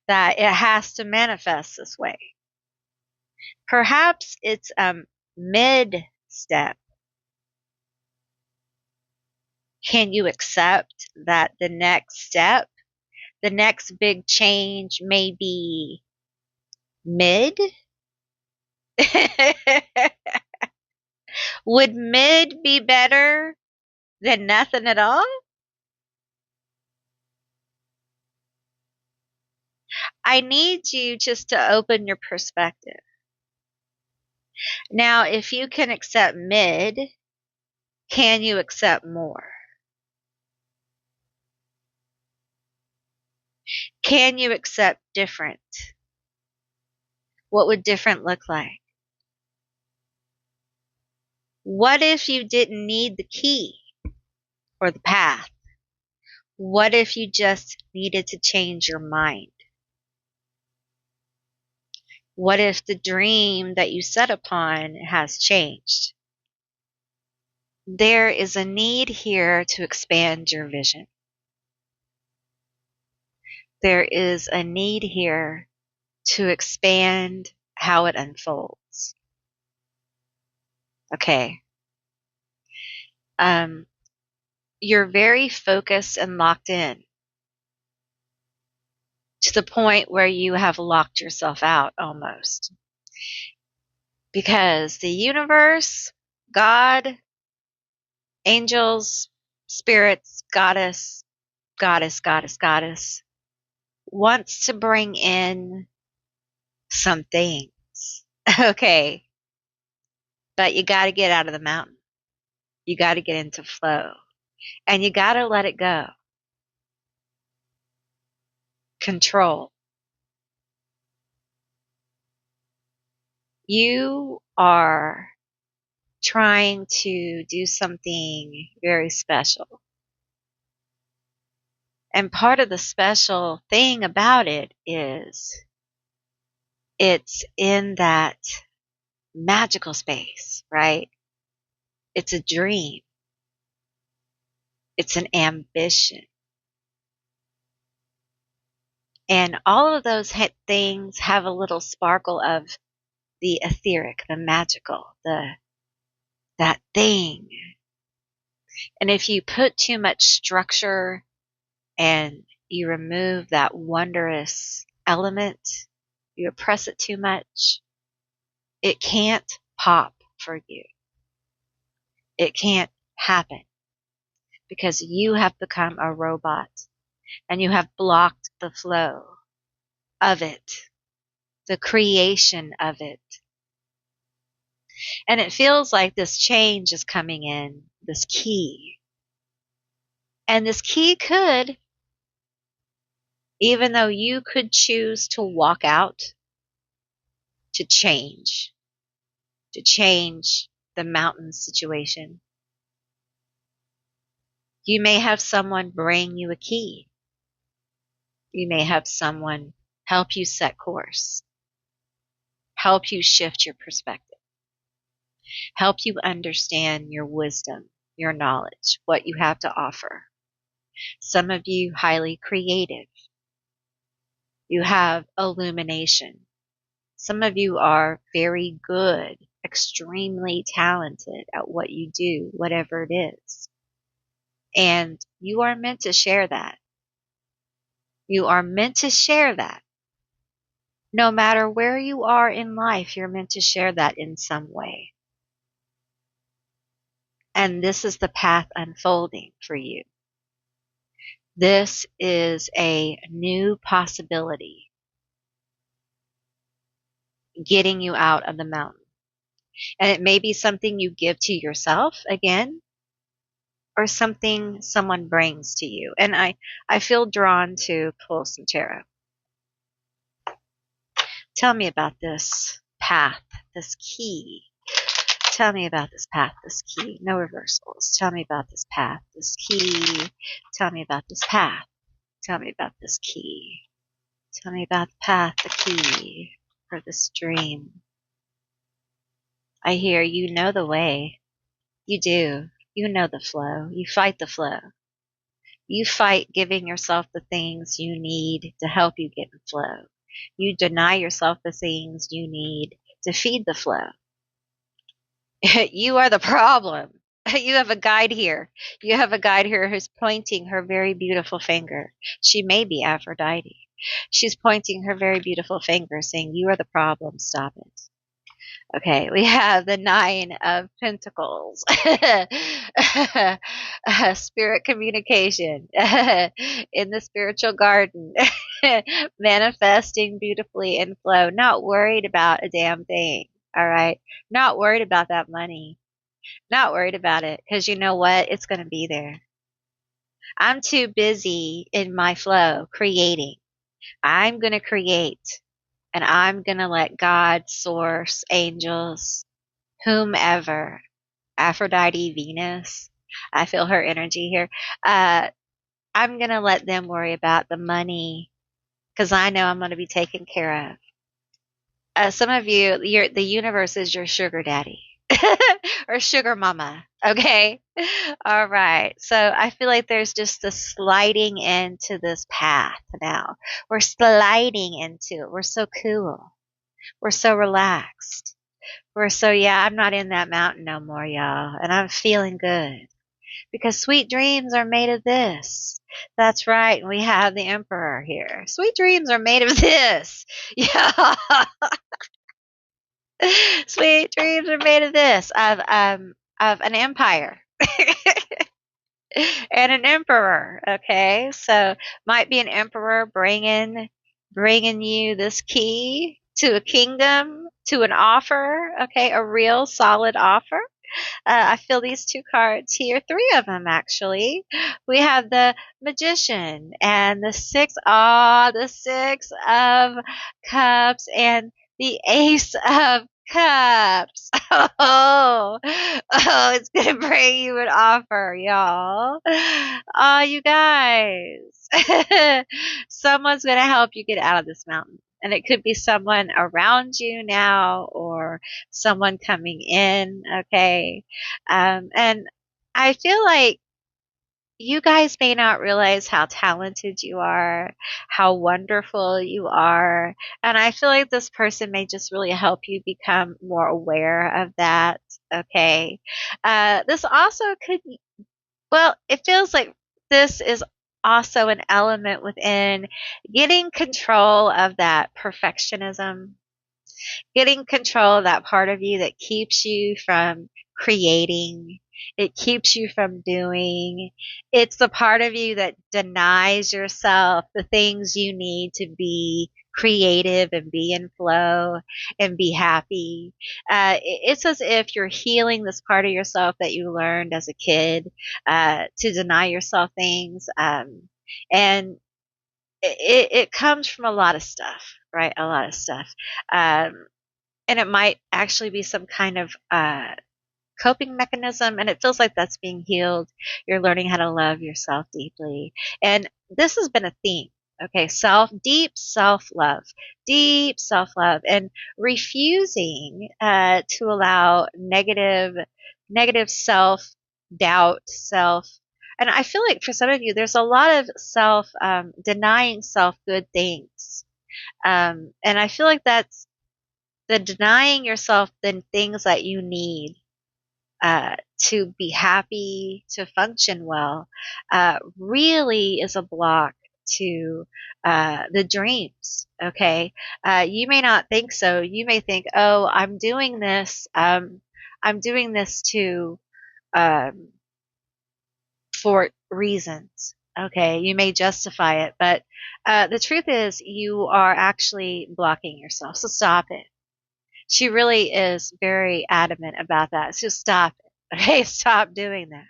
that it has to manifest this way. Perhaps it's a mid step. Can you accept that the next step, the next big change may be mid? Would mid be better than nothing at all? I need you just to open your perspective. Now, if you can accept mid, can you accept more? Can you accept different? What would different look like? What if you didn't need the key or the path? What if you just needed to change your mind? What if the dream that you set upon has changed? There is a need here to expand your vision. There is a need here to expand how it unfolds. Okay. You're very focused and locked in to the point where you have locked yourself out almost. Because the universe, God, angels, spirits, goddess, wants to bring in some things. Okay. But you got to get out of the mountain. You got to get into flow. And you got to let it go. Control. You are trying to do something very special. And part of the special thing about it is it's in that magical space, right? It's a dream. It's an ambition. And all of those things have a little sparkle of the etheric, the magical, that thing. And if you put too much structure and you remove that wondrous element, you oppress it too much, it can't pop for you. It can't happen because you have become a robot and you have blocked the flow of it, the creation of it. And it feels like this change is coming in, this key. And this key could, even though you could choose to walk out, to change the mountain situation. You may have someone bring you a key. You may have someone help you set course, help you shift your perspective, help you understand your wisdom, your knowledge, what you have to offer. Some of you highly creative. You have illumination. Some of you are very good, extremely talented at what you do, whatever it is. And you are meant to share that. You are meant to share that. No matter where you are in life, you're meant to share that in some way. And this is the path unfolding for you. This is a new possibility getting you out of the mountain. And it may be something you give to yourself again, or something someone brings to you. And I feel drawn to pull some tarot. Tell me about this path, this key. Tell me about this path, this key. No reversals. Tell me about this path, this key. Tell me about this path. Tell me about this key. Tell me about the path, the key for this dream. I hear you know the way. You do. You know the flow. You fight the flow. You fight giving yourself the things you need to help you get in flow. You deny yourself the things you need to feed the flow. You are the problem. You have a guide here. You have a guide here who's pointing her very beautiful finger. She may be Aphrodite. She's pointing her very beautiful finger saying, you are the problem. Stop it. Okay, we have the Nine of Pentacles. Spirit communication in the spiritual garden. Manifesting beautifully in flow. Not worried about a damn thing. All right. Not worried about that money. Not worried about it. Because you know what? It's going to be there. I'm too busy in my flow creating. I'm going to create. And I'm going to let God, source, angels, whomever, Aphrodite, Venus, I feel her energy here. I'm going to let them worry about the money because I know I'm going to be taken care of. Some of you, the universe is your sugar daddy or sugar mama. Okay. All right. So I feel like there's just a sliding into this path now. We're sliding into it. We're so cool. We're so relaxed. We're so, yeah, I'm not in that mountain no more, y'all. And I'm feeling good. Because sweet dreams are made of this. That's right. We have the emperor here. Sweet dreams are made of this. Yeah. Sweet dreams are made of this. Of an empire. And an emperor. Okay. So might be an emperor bringing you this key to a kingdom, to an offer. Okay. A real solid offer. I feel these two cards here, three of them actually. We have the Magician and the Six of Cups and the Ace of Cups. Oh, it's going to bring you an offer, y'all. Oh, you guys. Someone's going to help you get out of this mountain. And it could be someone around you now or someone coming in, okay? And I feel like you guys may not realize how talented you are, how wonderful you are. And I feel like this person may just really help you become more aware of that, okay? This also could, well, it feels like this is also an element within getting control of that perfectionism, getting control of that part of you that keeps you from creating. It keeps you from doing. It's the part of you that denies yourself the things you need to be creative and be in flow and be happy. It's as if you're healing this part of yourself that you learned as a kid to deny yourself things. And it comes from a lot of stuff, right? A lot of stuff. And it might actually be some kind of coping mechanism, and it feels like that's being healed. You're learning how to love yourself deeply. And this has been a theme. Okay, deep self love, and refusing to allow negative self doubt, and I feel like for some of you, there's a lot of denying self good things. And I feel like that's the denying yourself the things that you need to be happy, to function well, really is a block to the dreams. Okay, you may not think so. You may think, "Oh, I'm doing this. I'm doing this to um, for reasons." Okay, you may justify it, but the truth is, you are actually blocking yourself. So stop it. She really is very adamant about that. So stop it. Okay, stop doing that.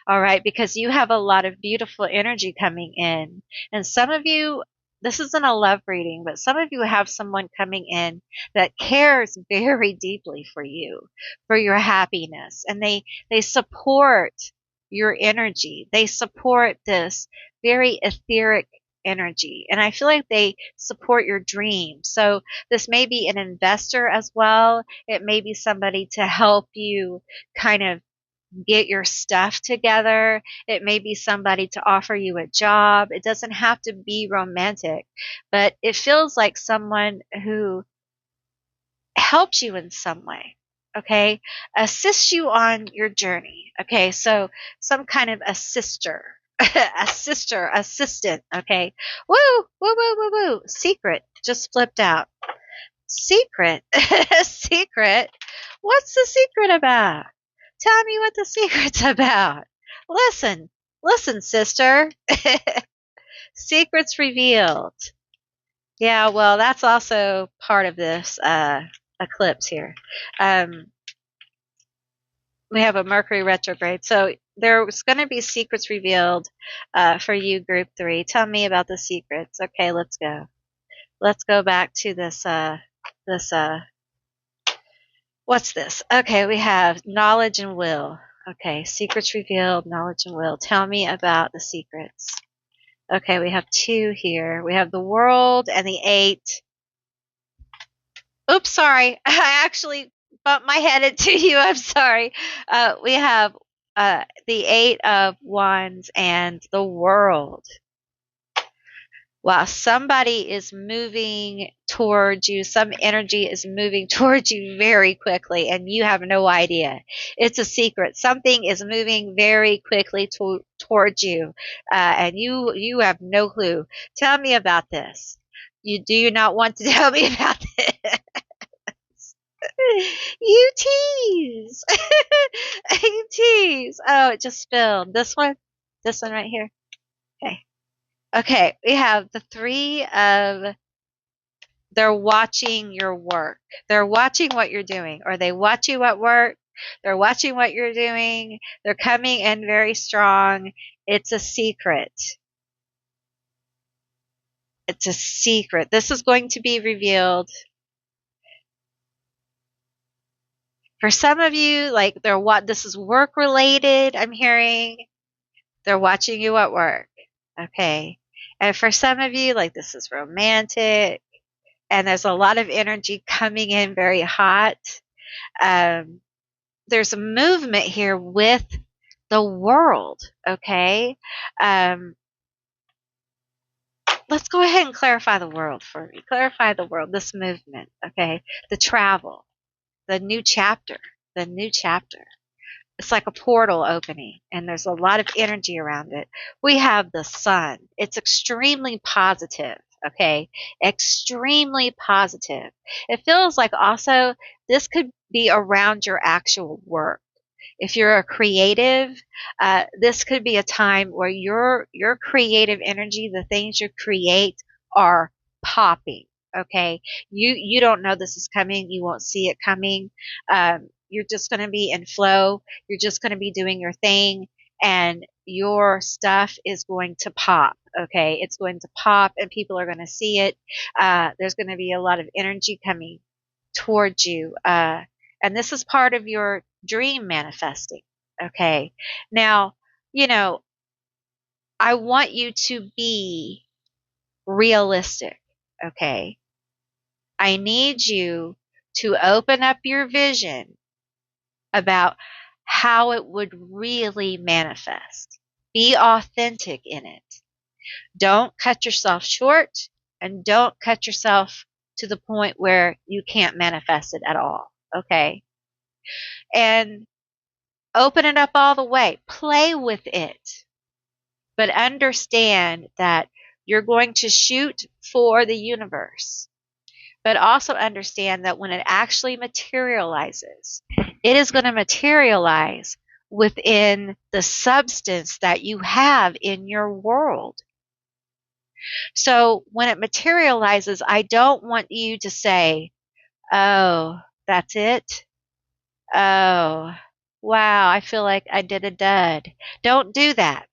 All right, because you have a lot of beautiful energy coming in. And some of you, this isn't a love reading, but some of you have someone coming in that cares very deeply for you, for your happiness. And they support your energy. They support this very etheric energy. And I feel like they support your dreams. So this may be an investor as well. It may be somebody to help you kind of get your stuff together. It may be somebody to offer you a job. It doesn't have to be romantic, but it feels like someone who helps you in some way. Okay. Assists you on your journey. Okay. So some kind of assistant. Okay. Woo, woo, woo, woo, woo. Secret just flipped out. Secret. Secret. What's the secret about? Tell me what the secret's about. Listen, listen, sister. Secrets revealed. Yeah, well, that's also part of this eclipse here. Um, we have a Mercury retrograde, so there's going to be secrets revealed for you, Group 3. Tell me about the secrets. Okay, let's go. Let's go back to this what's this? Okay, we have knowledge and will. Okay, secrets revealed, knowledge and will. Tell me about the secrets. Okay, we have 2 here. We have the world and the 8. Oops, sorry. I actually bumped my head into you. I'm sorry. We have the 8 of wands and the world. Wow, somebody is moving towards you. Some energy is moving towards you very quickly, and you have no idea. It's a secret. Something is moving very quickly towards you, and you have no clue. Tell me about this. Do you not want to tell me about this? You tease. You tease. Oh, it just spilled. This one? This one right here? Okay. Okay, we have the 3 of they're watching your work. They're watching what you're doing, or they watch you at work. They're watching what you're doing. They're coming in very strong. It's a secret. It's a secret. This is going to be revealed. For some of you, like this is work related, I'm hearing. They're watching you at work. Okay. And for some of you, like this is romantic. And there's a lot of energy coming in very hot. There's a movement here with the world, okay? Let's go ahead and clarify the world for me. Clarify the world, this movement, okay? The travel, the new chapter, the new chapter. It's like a portal opening, and there's a lot of energy around it. We have the sun. It's extremely positive, okay? Extremely positive. It feels like also this could be around your actual work. If you're a creative, this could be a time where your creative energy, the things you create, are popping. Okay, you don't know this is coming. You won't see it coming. You're just going to be in flow. You're just going to be doing your thing, and your stuff is going to pop. Okay, it's going to pop, and people are going to see it. There's going to be a lot of energy coming towards you. And this is part of your dream manifesting. Okay. Now, I want you to be realistic. Okay. I need you to open up your vision about how it would really manifest. Be authentic in it. Don't cut yourself short, and don't cut yourself to the point where you can't manifest it at all. Okay. And open it up all the way. Play with it. But understand that you're going to shoot for the universe. But also understand that when it actually materializes, it is going to materialize within the substance that you have in your world. So when it materializes, I don't want you to say, oh, that's it. Oh, wow, I feel like I did a dud. Don't do that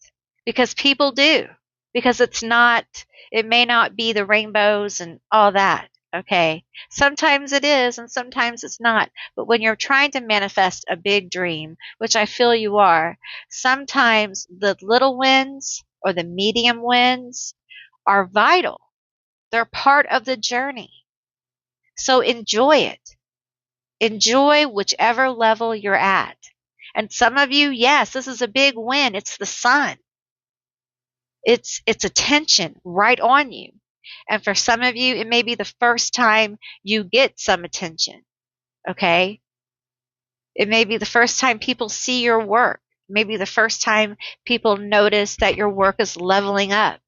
because people do. Because it may not be the rainbows and all that. Okay. Sometimes it is and sometimes it's not. But when you're trying to manifest a big dream, which I feel you are, sometimes the little wins or the medium wins are vital. They're part of the journey. So enjoy it. Enjoy whichever level you're at. And some of you, yes, this is a big win. It's the sun. It's attention right on you. And for some of you, it may be the first time you get some attention. Okay? It may be the first time people see your work. Maybe the first time people notice that your work is leveling up.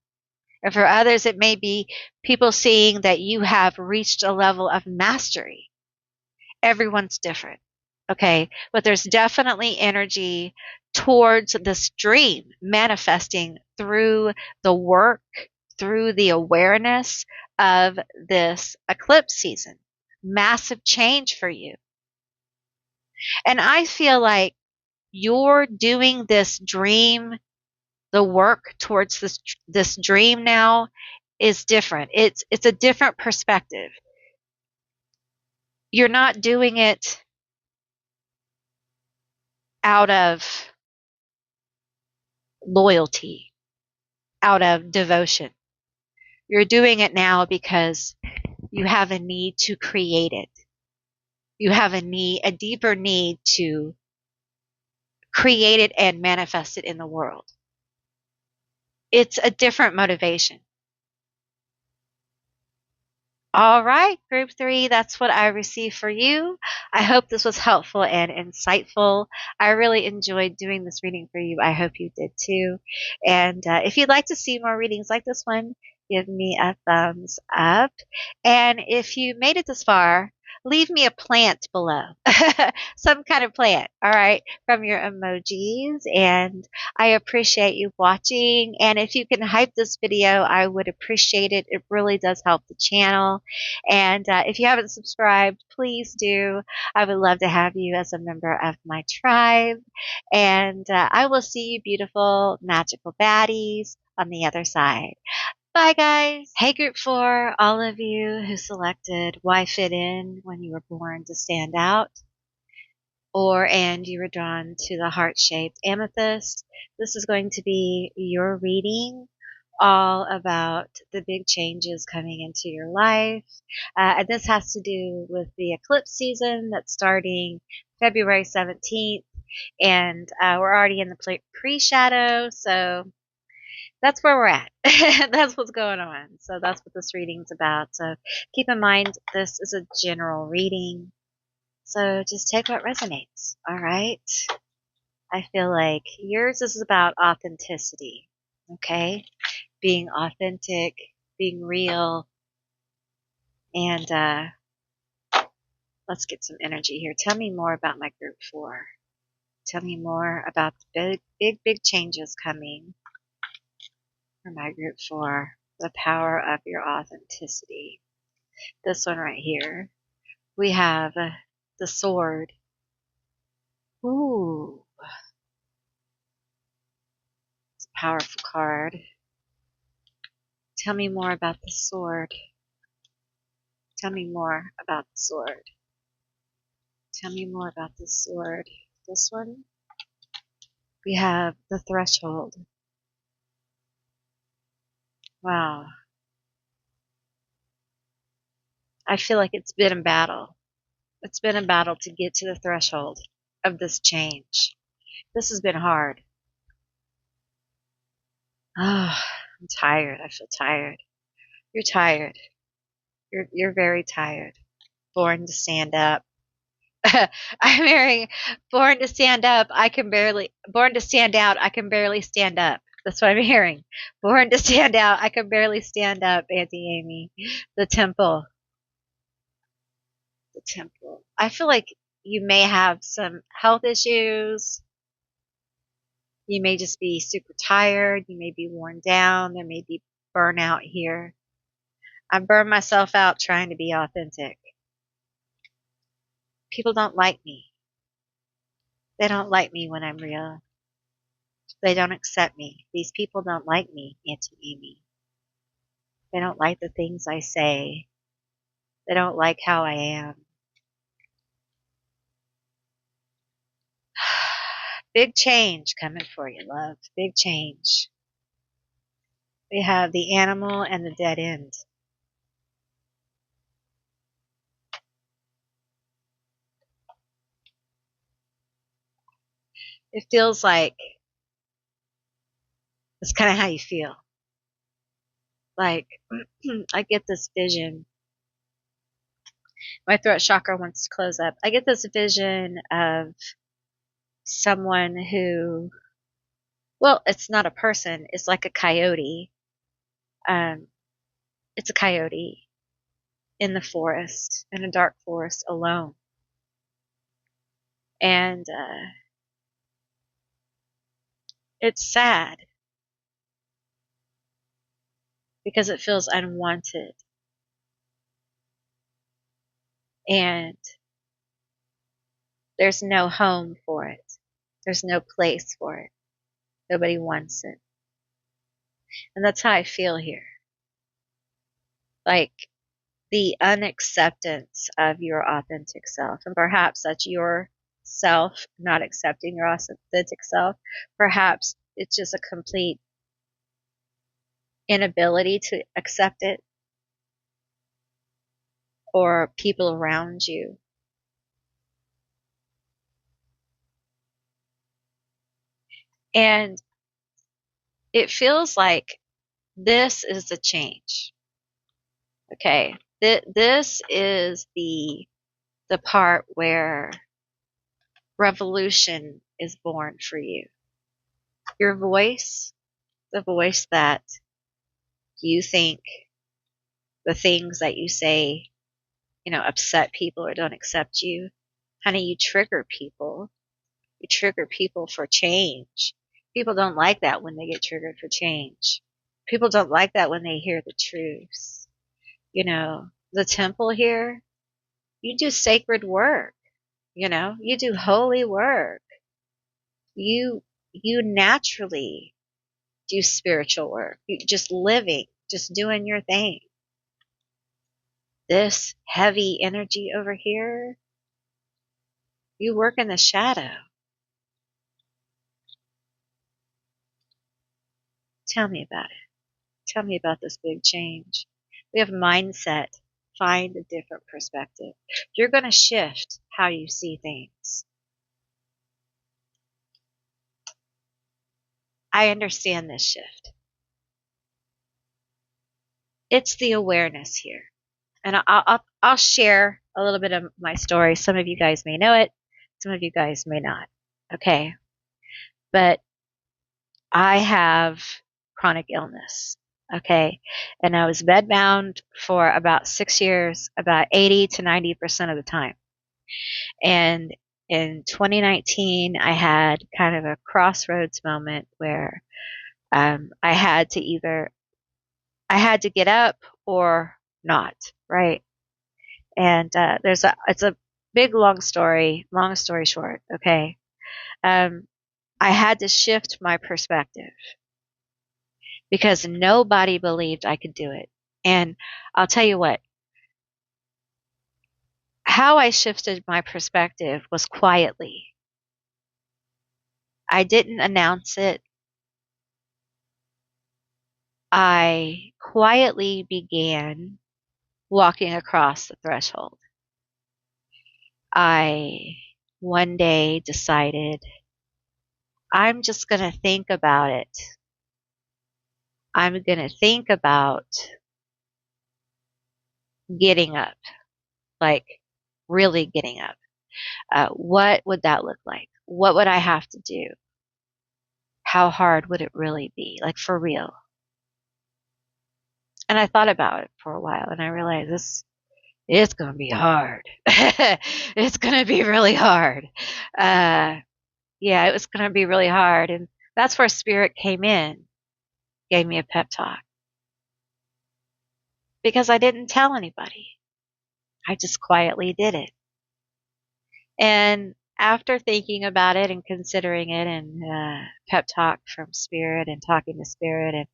And for others, it may be people seeing that you have reached a level of mastery. Everyone's different. Okay. But there's definitely energy towards this dream manifesting through the work, through the awareness of this eclipse season. Massive change for you. And I feel like you're doing this dream, the work towards this dream now is different. It's a different perspective. You're not doing it out of loyalty, out of devotion. You're doing it now because you have a need to create it. You have a deeper need to create it and manifest it in the world. It's a different motivation. All right, group 3, that's what I received for you. I hope this was helpful and insightful. I really enjoyed doing this reading for you. I hope you did too. And if you'd like to see more readings like this one, give me a thumbs up. And if you made it this far, leave me a plant below. Some kind of plant, all right, from your emojis. And I appreciate you watching. And if you can hype this video, I would appreciate it. It really does help the channel. And if you haven't subscribed, please do. I would love to have you as a member of my tribe. And I will see you beautiful, magical baddies on the other side. Bye, guys. Hey, group 4, all of you who selected why fit in when you were born to stand out, and you were drawn to the heart-shaped amethyst. This is going to be your reading all about the big changes coming into your life. And this has to do with the eclipse season that's starting February 17th. And we're already in the pre-shadow, so that's where we're at. That's what's going on. So that's what this reading's about. So keep in mind, this is a general reading. So just take what resonates. All right. I feel like yours is about authenticity. Okay. Being authentic, being real. And let's get some energy here. Tell me more about my group 4. Tell me more about the big changes coming for my group 4. The power of your authenticity. This one right here. We have the sword. Ooh. It's a powerful card. Tell me more about the sword. Tell me more about the sword. Tell me more about the sword. This one. We have the threshold. Wow. I feel like it's been a battle. It's been a battle to get to the threshold of this change. This has been hard. Oh, I'm tired. I feel tired. You're tired. You're very tired. Born to stand up. I'm hearing born to stand up. I can barely born to stand out. I can barely stand up. That's what I'm hearing. Born to stand out. I can barely stand up, Auntie Amy. The temple. The temple. I feel like you may have some health issues. You may just be super tired. You may be worn down. There may be burnout here. I burn myself out trying to be authentic. People don't like me. They don't like me when I'm real. They don't accept me. These people don't like me, Auntie Amy. They don't like the things I say. They don't like how I am. Big change coming for you, love. Big change. We have the animal and the dead end. It feels like it's kind of how you feel. Like, I get this vision. My throat chakra wants to close up. I get this vision of someone who, well, it's not a person. It's like a coyote. Um, it's a coyote in the forest, in a dark forest, alone. And it's sad because it feels unwanted. And there's no home for it. There's no place for it. Nobody wants it. And that's how I feel here. Like the unacceptance of your authentic self. And perhaps that's your self not accepting your authentic self. Perhaps it's just a complete inability to accept it, or people around you. And it feels like this is the change. Okay. This is the part where revolution is born for you. Your voice, the voice that you think, the things that you say, upset people or don't accept you. Honey, you trigger people. You trigger people for change. People don't like that when they get triggered for change. People don't like that when they hear the truth. The temple here, you do sacred work. You do holy work. You naturally do spiritual work. You just living, just doing your thing. This heavy energy over here, you work in the shadow. Tell me about it. Tell me about this big change. We have mindset. Find a different perspective. You're going to shift how you see things. I understand this shift. It's the awareness here. And I'll share a little bit of my story. Some of you guys may know it. Some of you guys may not. Okay. But I have chronic illness. Okay. And I was bedbound for about 6 years, about 80 to 90% of the time. And in 2019, I had kind of a crossroads moment where I had to get up or not, right? And it's a big long story short, okay? I had to shift my perspective because nobody believed I could do it. And I'll tell you what, how I shifted my perspective was quietly. I didn't announce it. I quietly began walking across the threshold. I one day decided I'm just going to think about it. I'm going to think about getting up, like really getting up. What would that look like? What would I have to do? How hard would it really be? Like for real. And I thought about it for a while and I realized it's going to be hard. It's going to be really hard. Uh, yeah, it was going to be really hard. And that's where Spirit came in, gave me a pep talk because I didn't tell anybody. I just quietly did it. And after thinking about it and considering it and pep talk from Spirit and talking to Spirit, and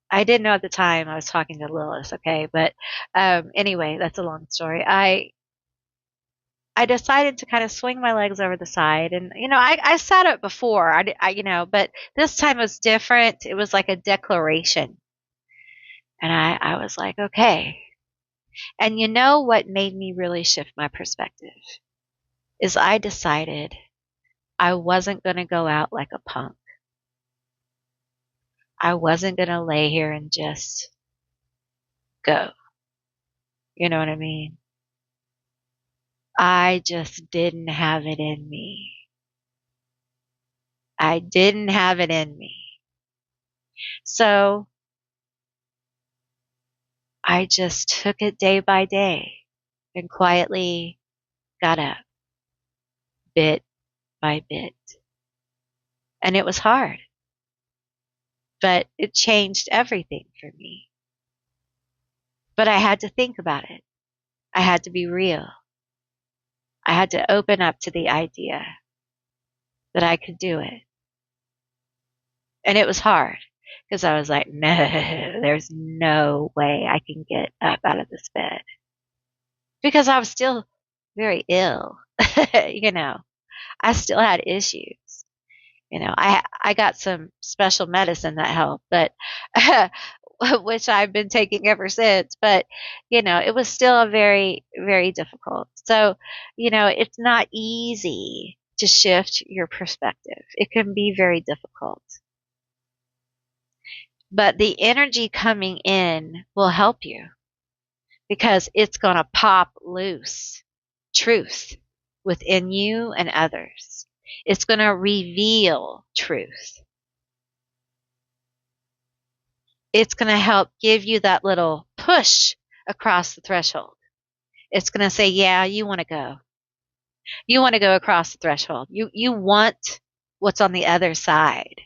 I didn't know at the time I was talking to Lilith, okay, but anyway, that's a long story. I decided to kind of swing my legs over the side, and I sat up before, but this time was different. It was like a declaration, and I was like, okay. And you know what made me really shift my perspective is I decided I wasn't going to go out like a punk. I wasn't going to lay here and just go. You know what I mean? I just didn't have it in me. I didn't have it in me. So I just took it day by day and quietly got up bit by bit. And it was hard, but it changed everything for me. But I had to think about it. I had to be real. I had to open up to the idea that I could do it. And it was hard because I was like, no, there's no way I can get up out of this bed. Because I was still very ill. I still had issues. I got some special medicine that helped, but which I've been taking ever since. But it was still a very, very difficult. So, it's not easy to shift your perspective. It can be very difficult. But the energy coming in will help you because it's going to pop loose truth within you and others. It's going to reveal truth. It's going to help give you that little push across the threshold. It's going to say, yeah, you want to go. You want to go across the threshold. You want what's on the other side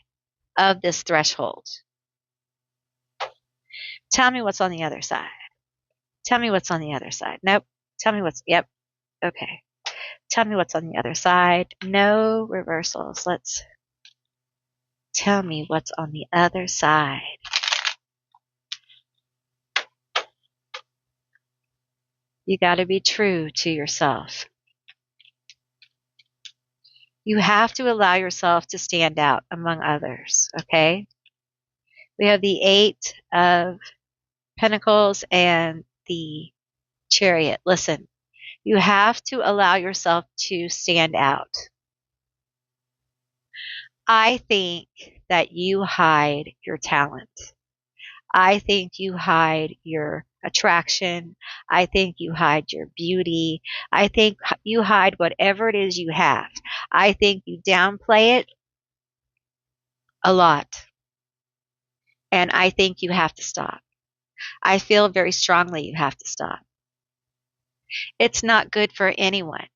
of this threshold. Tell me what's on the other side. Tell me what's on the other side. Nope. Yep. Okay. Tell me what's on the other side. No reversals. Tell me what's on the other side. You got to be true to yourself. You have to allow yourself to stand out among others, okay? We have the 8 of Pentacles and the Chariot. Listen, you have to allow yourself to stand out. I think that you hide your talent. I think you hide your attraction. I think you hide your beauty. I think you hide whatever it is you have. I think you downplay it a lot. And I think you have to stop. I feel very strongly you have to stop. It's not good for anyone.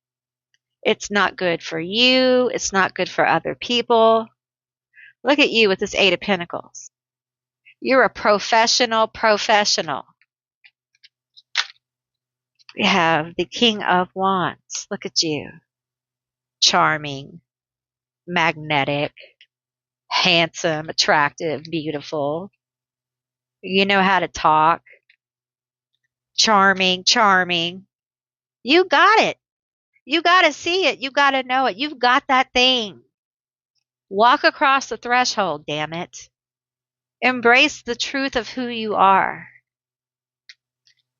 It's not good for you. It's not good for other people. Look at you with this 8 of Pentacles. You're a professional. We have the King of Wands. Look at you. Charming, magnetic, handsome, attractive, beautiful. You know how to talk. Charming. You got it. You got to see it. You got to know it. You've got that thing. Walk across the threshold, damn it. Embrace the truth of who you are.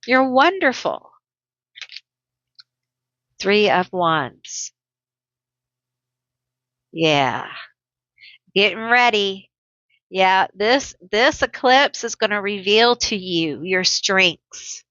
You're wonderful. 3 of Wands. Yeah. Getting ready. Yeah, this eclipse is going to reveal to you your strengths.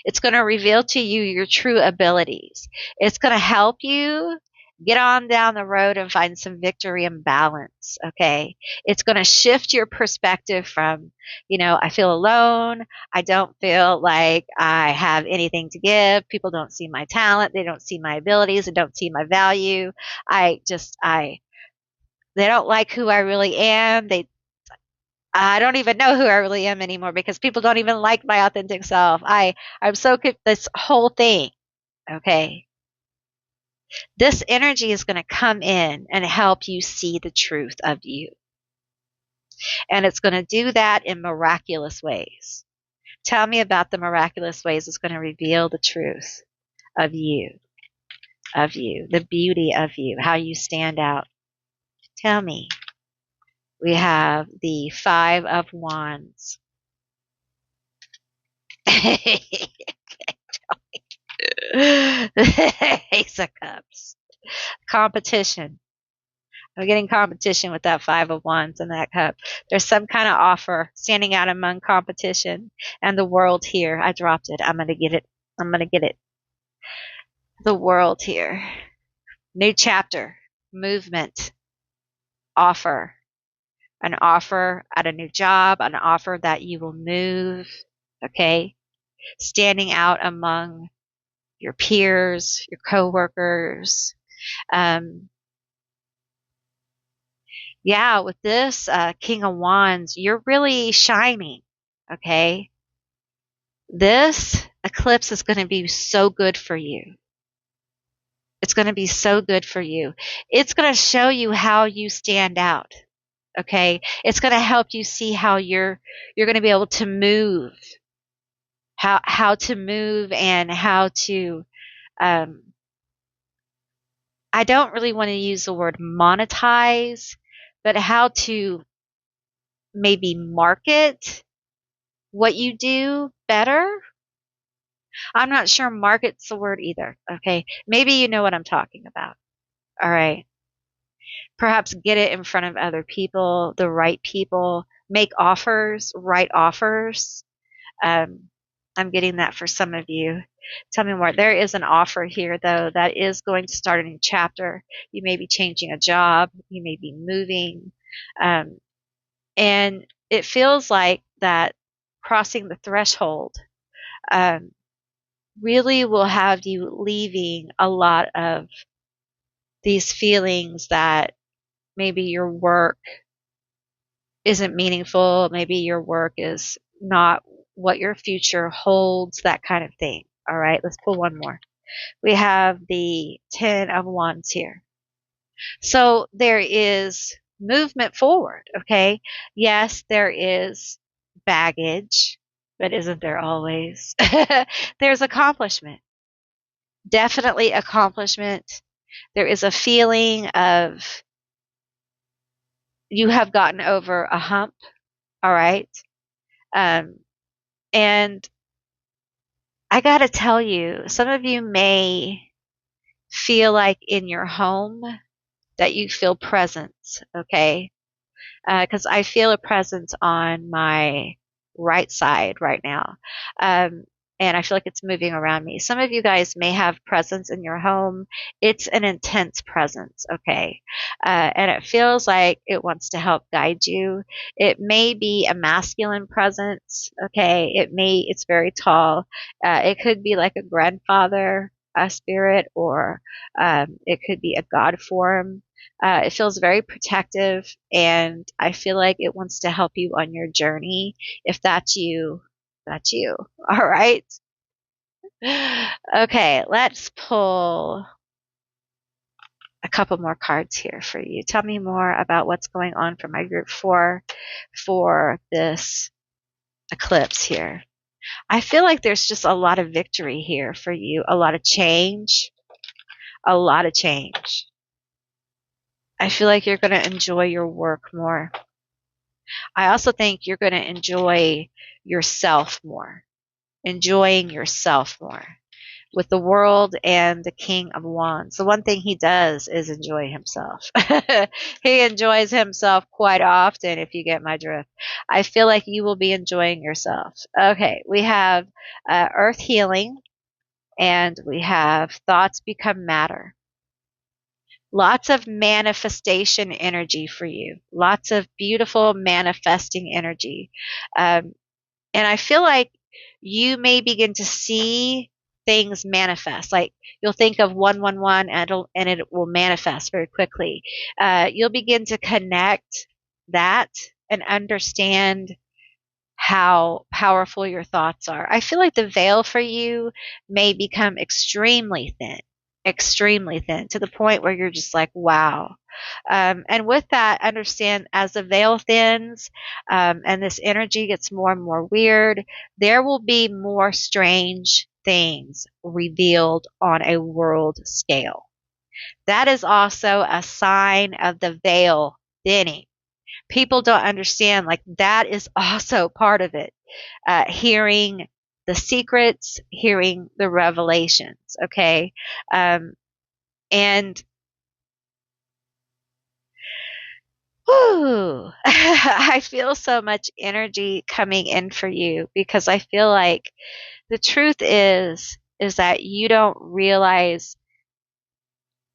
It's going to reveal to you your true abilities. It's going to help you get on down the road and find some victory and balance. Okay. It's going to shift your perspective from, I feel alone. I don't feel like I have anything to give. People don't see my talent. They don't see my abilities. They don't see my value. They don't like who I really am. I don't even know who I really am anymore because people don't even like my authentic self. I'm so this whole thing. Okay. This energy is going to come in and help you see the truth of you. And it's going to do that in miraculous ways. Tell me about the miraculous ways it's going to reveal the truth of you, the beauty of you, how you stand out. Tell me. We have the Five of Wands. Ace of Cups. Competition. I'm getting competition with that Five of Wands and that cup. There's some kind of offer standing out among competition and the world here. I dropped it. I'm going to get it. I'm going to get it. The world here. New chapter. Movement. Offer. An offer at a new job. An offer that you will move. Okay. Standing out among your peers, your coworkers. Yeah, with this King of Wands, you're really shining. Okay. This eclipse is going to be so good for you. It's going to be so good for you. It's going to show you how you stand out. Okay. It's going to help you see how you're going to be able to move, how to move and how to, I don't really want to use the word monetize, but how to maybe market what you do better. I'm not sure market's the word either. Okay. Maybe you know what I'm talking about. All right. Perhaps get it in front of other people, the right people, make offers, right offers. Um, I'm getting that for some of you. Tell me more. There is an offer here, though, that is going to start a new chapter. You may be changing a job. You may be moving. And it feels like that crossing the threshold um, really will have you leaving a lot of these feelings that maybe your work isn't meaningful, maybe your work is not what your future holds, that kind of thing. All right, let's pull one more. We have the Ten of Wands here. So there is movement forward, okay? Yes, there is baggage, but isn't there always? There's accomplishment. Definitely accomplishment. There is a feeling of you have gotten over a hump, all right? Um, and I got to tell you, some of you may feel like in your home that you feel presence, okay? Because I feel a presence on my right side right now. Um, and I feel like it's moving around me. Some of you guys may have presence in your home. It's an intense presence, okay? And it feels like it wants to help guide you. It may be a masculine presence, okay? It's very tall. It could be like a grandfather, a spirit, or it could be a god form. It feels very protective, and I feel like it wants to help you on your journey. If that's you, that's you. All right. Okay, let's pull a couple more cards here for you. Tell me more about what's going on for my group 4 for this eclipse here. I feel like there's just a lot of victory here for you, a lot of change, a lot of change. I feel like you're going to enjoy your work more. I also think you're going to enjoy yourself more, enjoying yourself more, with the world and the King of Wands. The one thing he does is enjoy himself. He enjoys himself quite often, if you get my drift. I feel like you will be enjoying yourself. Okay, we have earth healing, and we have thoughts become matter. Lots of manifestation energy for you. Lots of beautiful manifesting energy. And I feel like you may begin to see things manifest. Like you'll think of 111 and it will manifest very quickly. You'll begin to connect that and understand how powerful your thoughts are. I feel like the veil for you may become extremely thin to the point where you're just like, wow. And with that, understand as the veil thins and this energy gets more and more weird, there will be more strange things revealed on a world scale. That is also a sign of the veil thinning. People don't understand, like, that is also part of it. Hearing the secrets, hearing the revelations, okay? And whew, I feel so much energy coming in for you because I feel like the truth is that you don't realize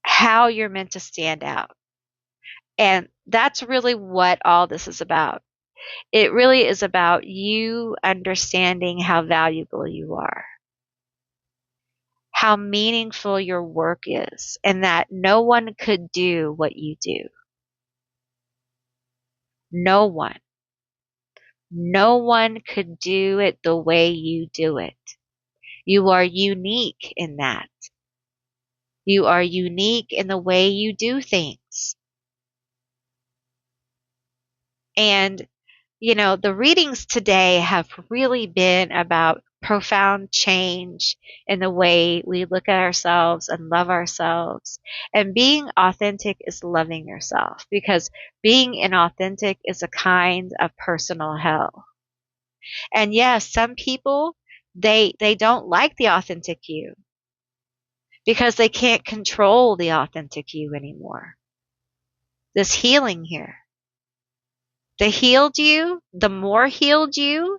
how you're meant to stand out. And that's really what all this is about. It really is about you understanding how valuable you are, how meaningful your work is, and that no one could do what you do. No one. No one could do it the way you do it. You are unique in that. You are unique in the way you do things. And, the readings today have really been about profound change in the way we look at ourselves and love ourselves. And being authentic is loving yourself because being inauthentic is a kind of personal hell. And yes, some people, they don't like the authentic you because they can't control the authentic you anymore. This healing here. The more healed you,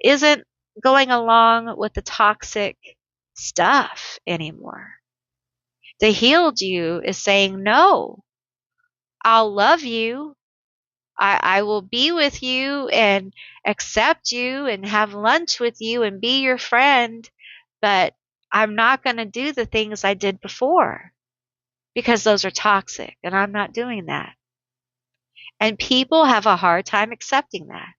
isn't going along with the toxic stuff anymore. The healed you is saying, no, I'll love you. I will be with you and accept you and have lunch with you and be your friend, but I'm not going to do the things I did before because those are toxic and I'm not doing that. And people have a hard time accepting that.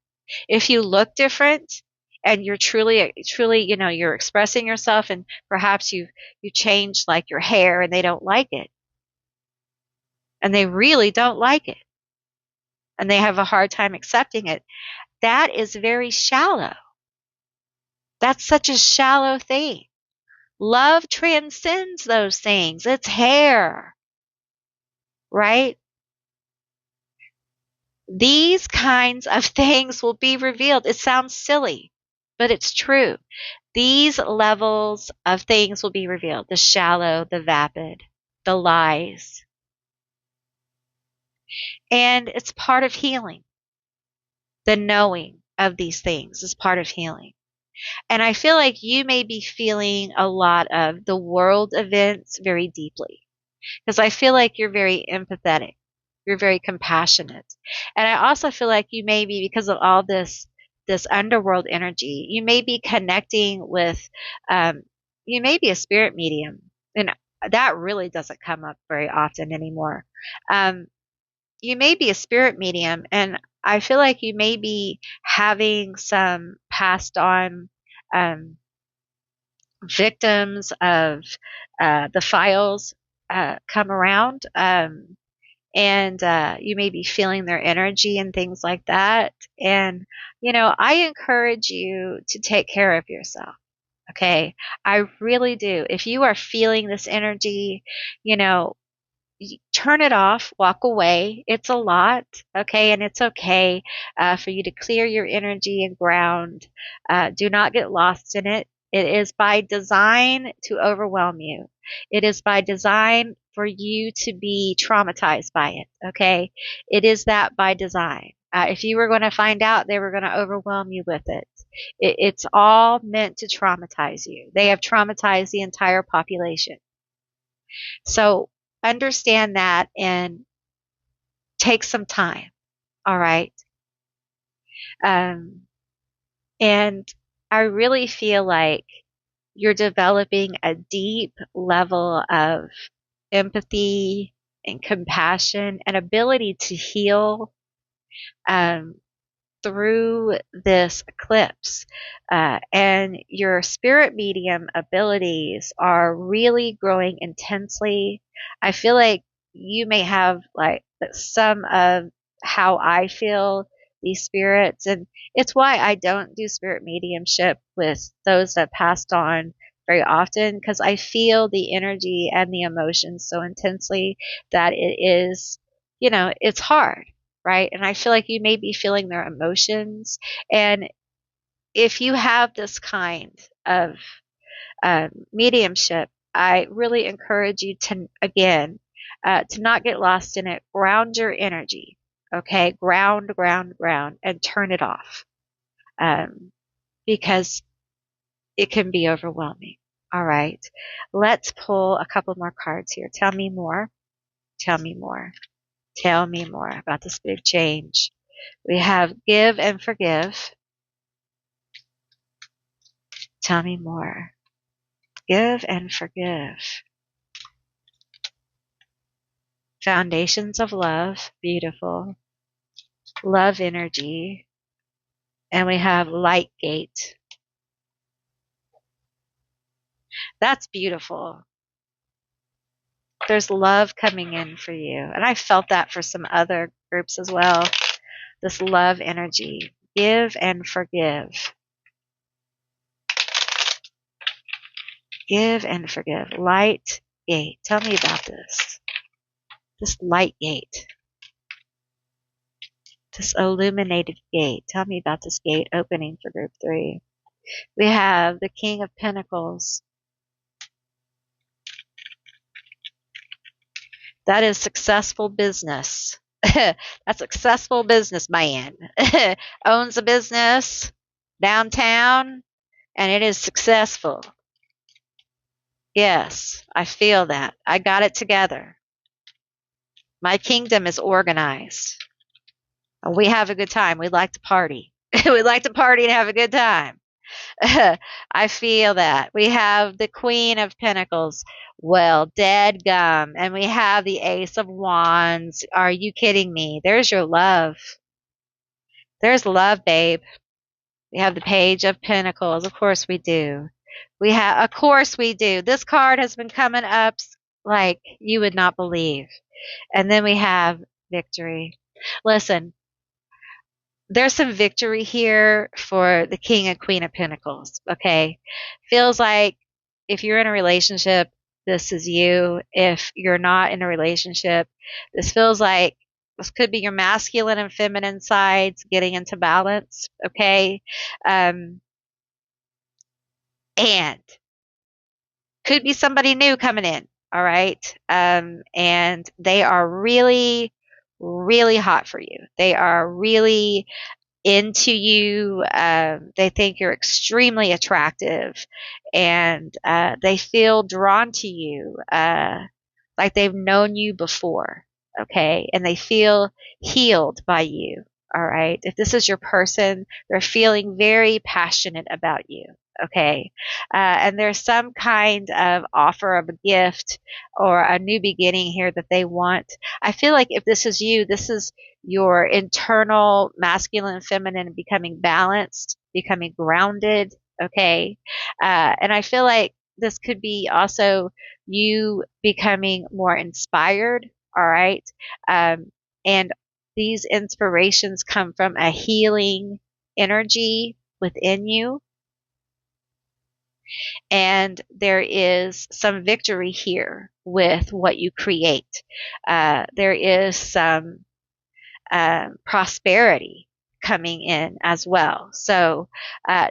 If you look different and you're truly, you're expressing yourself and perhaps you changed like your hair and they don't like it. And they really don't like it. And they have a hard time accepting it. That is very shallow. That's such a shallow thing. Love transcends those things. It's hair, right? These kinds of things will be revealed. It sounds silly, but it's true. These levels of things will be revealed. The shallow, the vapid, the lies. And it's part of healing. The knowing of these things is part of healing. And I feel like you may be feeling a lot of the world events very deeply because I feel like you're very empathetic. You're very compassionate. And I also feel like you may be, because of all this underworld energy, you may be connecting with, you may be a spirit medium. And that really doesn't come up very often anymore. You may be a spirit medium, and I feel like you may be having some passed on victims of the files come around. And you may be feeling their energy and things like that. And, I encourage you to take care of yourself. Okay. I really do. If you are feeling this energy, turn it off, walk away. It's a lot. Okay. And it's okay for you to clear your energy and ground. Do not get lost in it. It is by design to overwhelm you. It is by design for you to be traumatized by it. Okay. It is that by design. If you were going to find out, they were going to overwhelm you with it. It's all meant to traumatize you. They have traumatized the entire population. So understand that and take some time. All right. Um, and I really feel like you're developing a deep level of empathy and compassion and ability to heal um, through this eclipse. And your spirit medium abilities are really growing intensely. I feel like you may have like some of how I feel these spirits, and it's why I don't do spirit mediumship with those that passed on very often, because I feel the energy and the emotions so intensely that it is, it's hard, right? And I feel like you may be feeling their emotions. And if you have this kind of mediumship, I really encourage you to, again, to not get lost in it. Ground your energy, okay? Ground, ground, ground, and turn it off, um, because it can be overwhelming. All right. Let's pull a couple more cards here. Tell me more. Tell me more. Tell me more about this big change. We have give and forgive. Tell me more. Give and forgive. Foundations of love. Beautiful. Love energy. And we have light gate. That's beautiful. There's love coming in for you. And I felt that for some other groups as well. This love energy. Give and forgive. Give and forgive. Light gate. Tell me about this. This light gate. This illuminated gate. Tell me about this gate opening for group 3. We have the King of Pentacles. That is successful business. That's successful businessman. Owns a business downtown and it is successful. Yes, I feel that. I got it together. My kingdom is organized. We have a good time. We like to party. We like to party and have a good time. I feel that. We have the Queen of Pentacles. Well, dead gum. And we have the Ace of Wands. Are you kidding me? There's your love. There's love, babe. We have the Page of Pentacles. Of course we do. Of course we do. This card has been coming up like you would not believe. And then we have victory. Listen, there's some victory here for the King and Queen of Pentacles, okay? Feels like if you're in a relationship, this is you. If you're not in a relationship, this feels like this could be your masculine and feminine sides getting into balance, okay? And could be somebody new coming in, all right? And they are really, really hot for you. They are really into you. They think you're extremely attractive, and they feel drawn to you like they've known you before. Okay, and they feel healed by you. All right, if this is your person, they're feeling very passionate about you. Okay, and there's some kind of offer of a gift or a new beginning here that they want. I feel like if this is you, this is your internal masculine and feminine becoming balanced, becoming grounded. Okay. And I feel like this could be also you becoming more inspired. All right. And these inspirations come from a healing energy within you. And there is some victory here with what you create. There is some prosperity coming in as well. So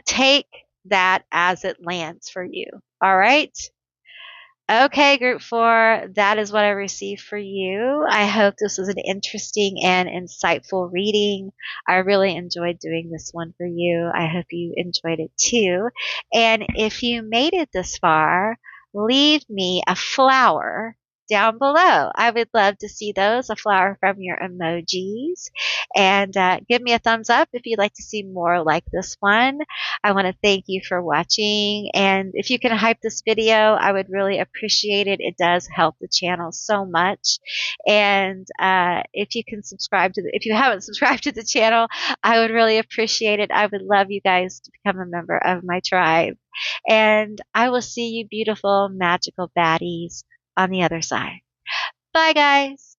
take that as it lands for you. All right? Okay, group four, that is what I received for you. I hope this was an interesting and insightful reading. I really enjoyed doing this one for you. I hope you enjoyed it too. And if you made it this far, leave me a flower down below. I would love to see those, a flower from your emojis. And give me a thumbs up if you'd like to see more like this one. I want to thank you for watching. And if you can hype this video, I would really appreciate it. It does help the channel so much. And if you can subscribe to if you haven't subscribed to the channel, I would really appreciate it. I would love you guys to become a member of my tribe. And I will see you beautiful, magical baddies on the other side. Bye, guys.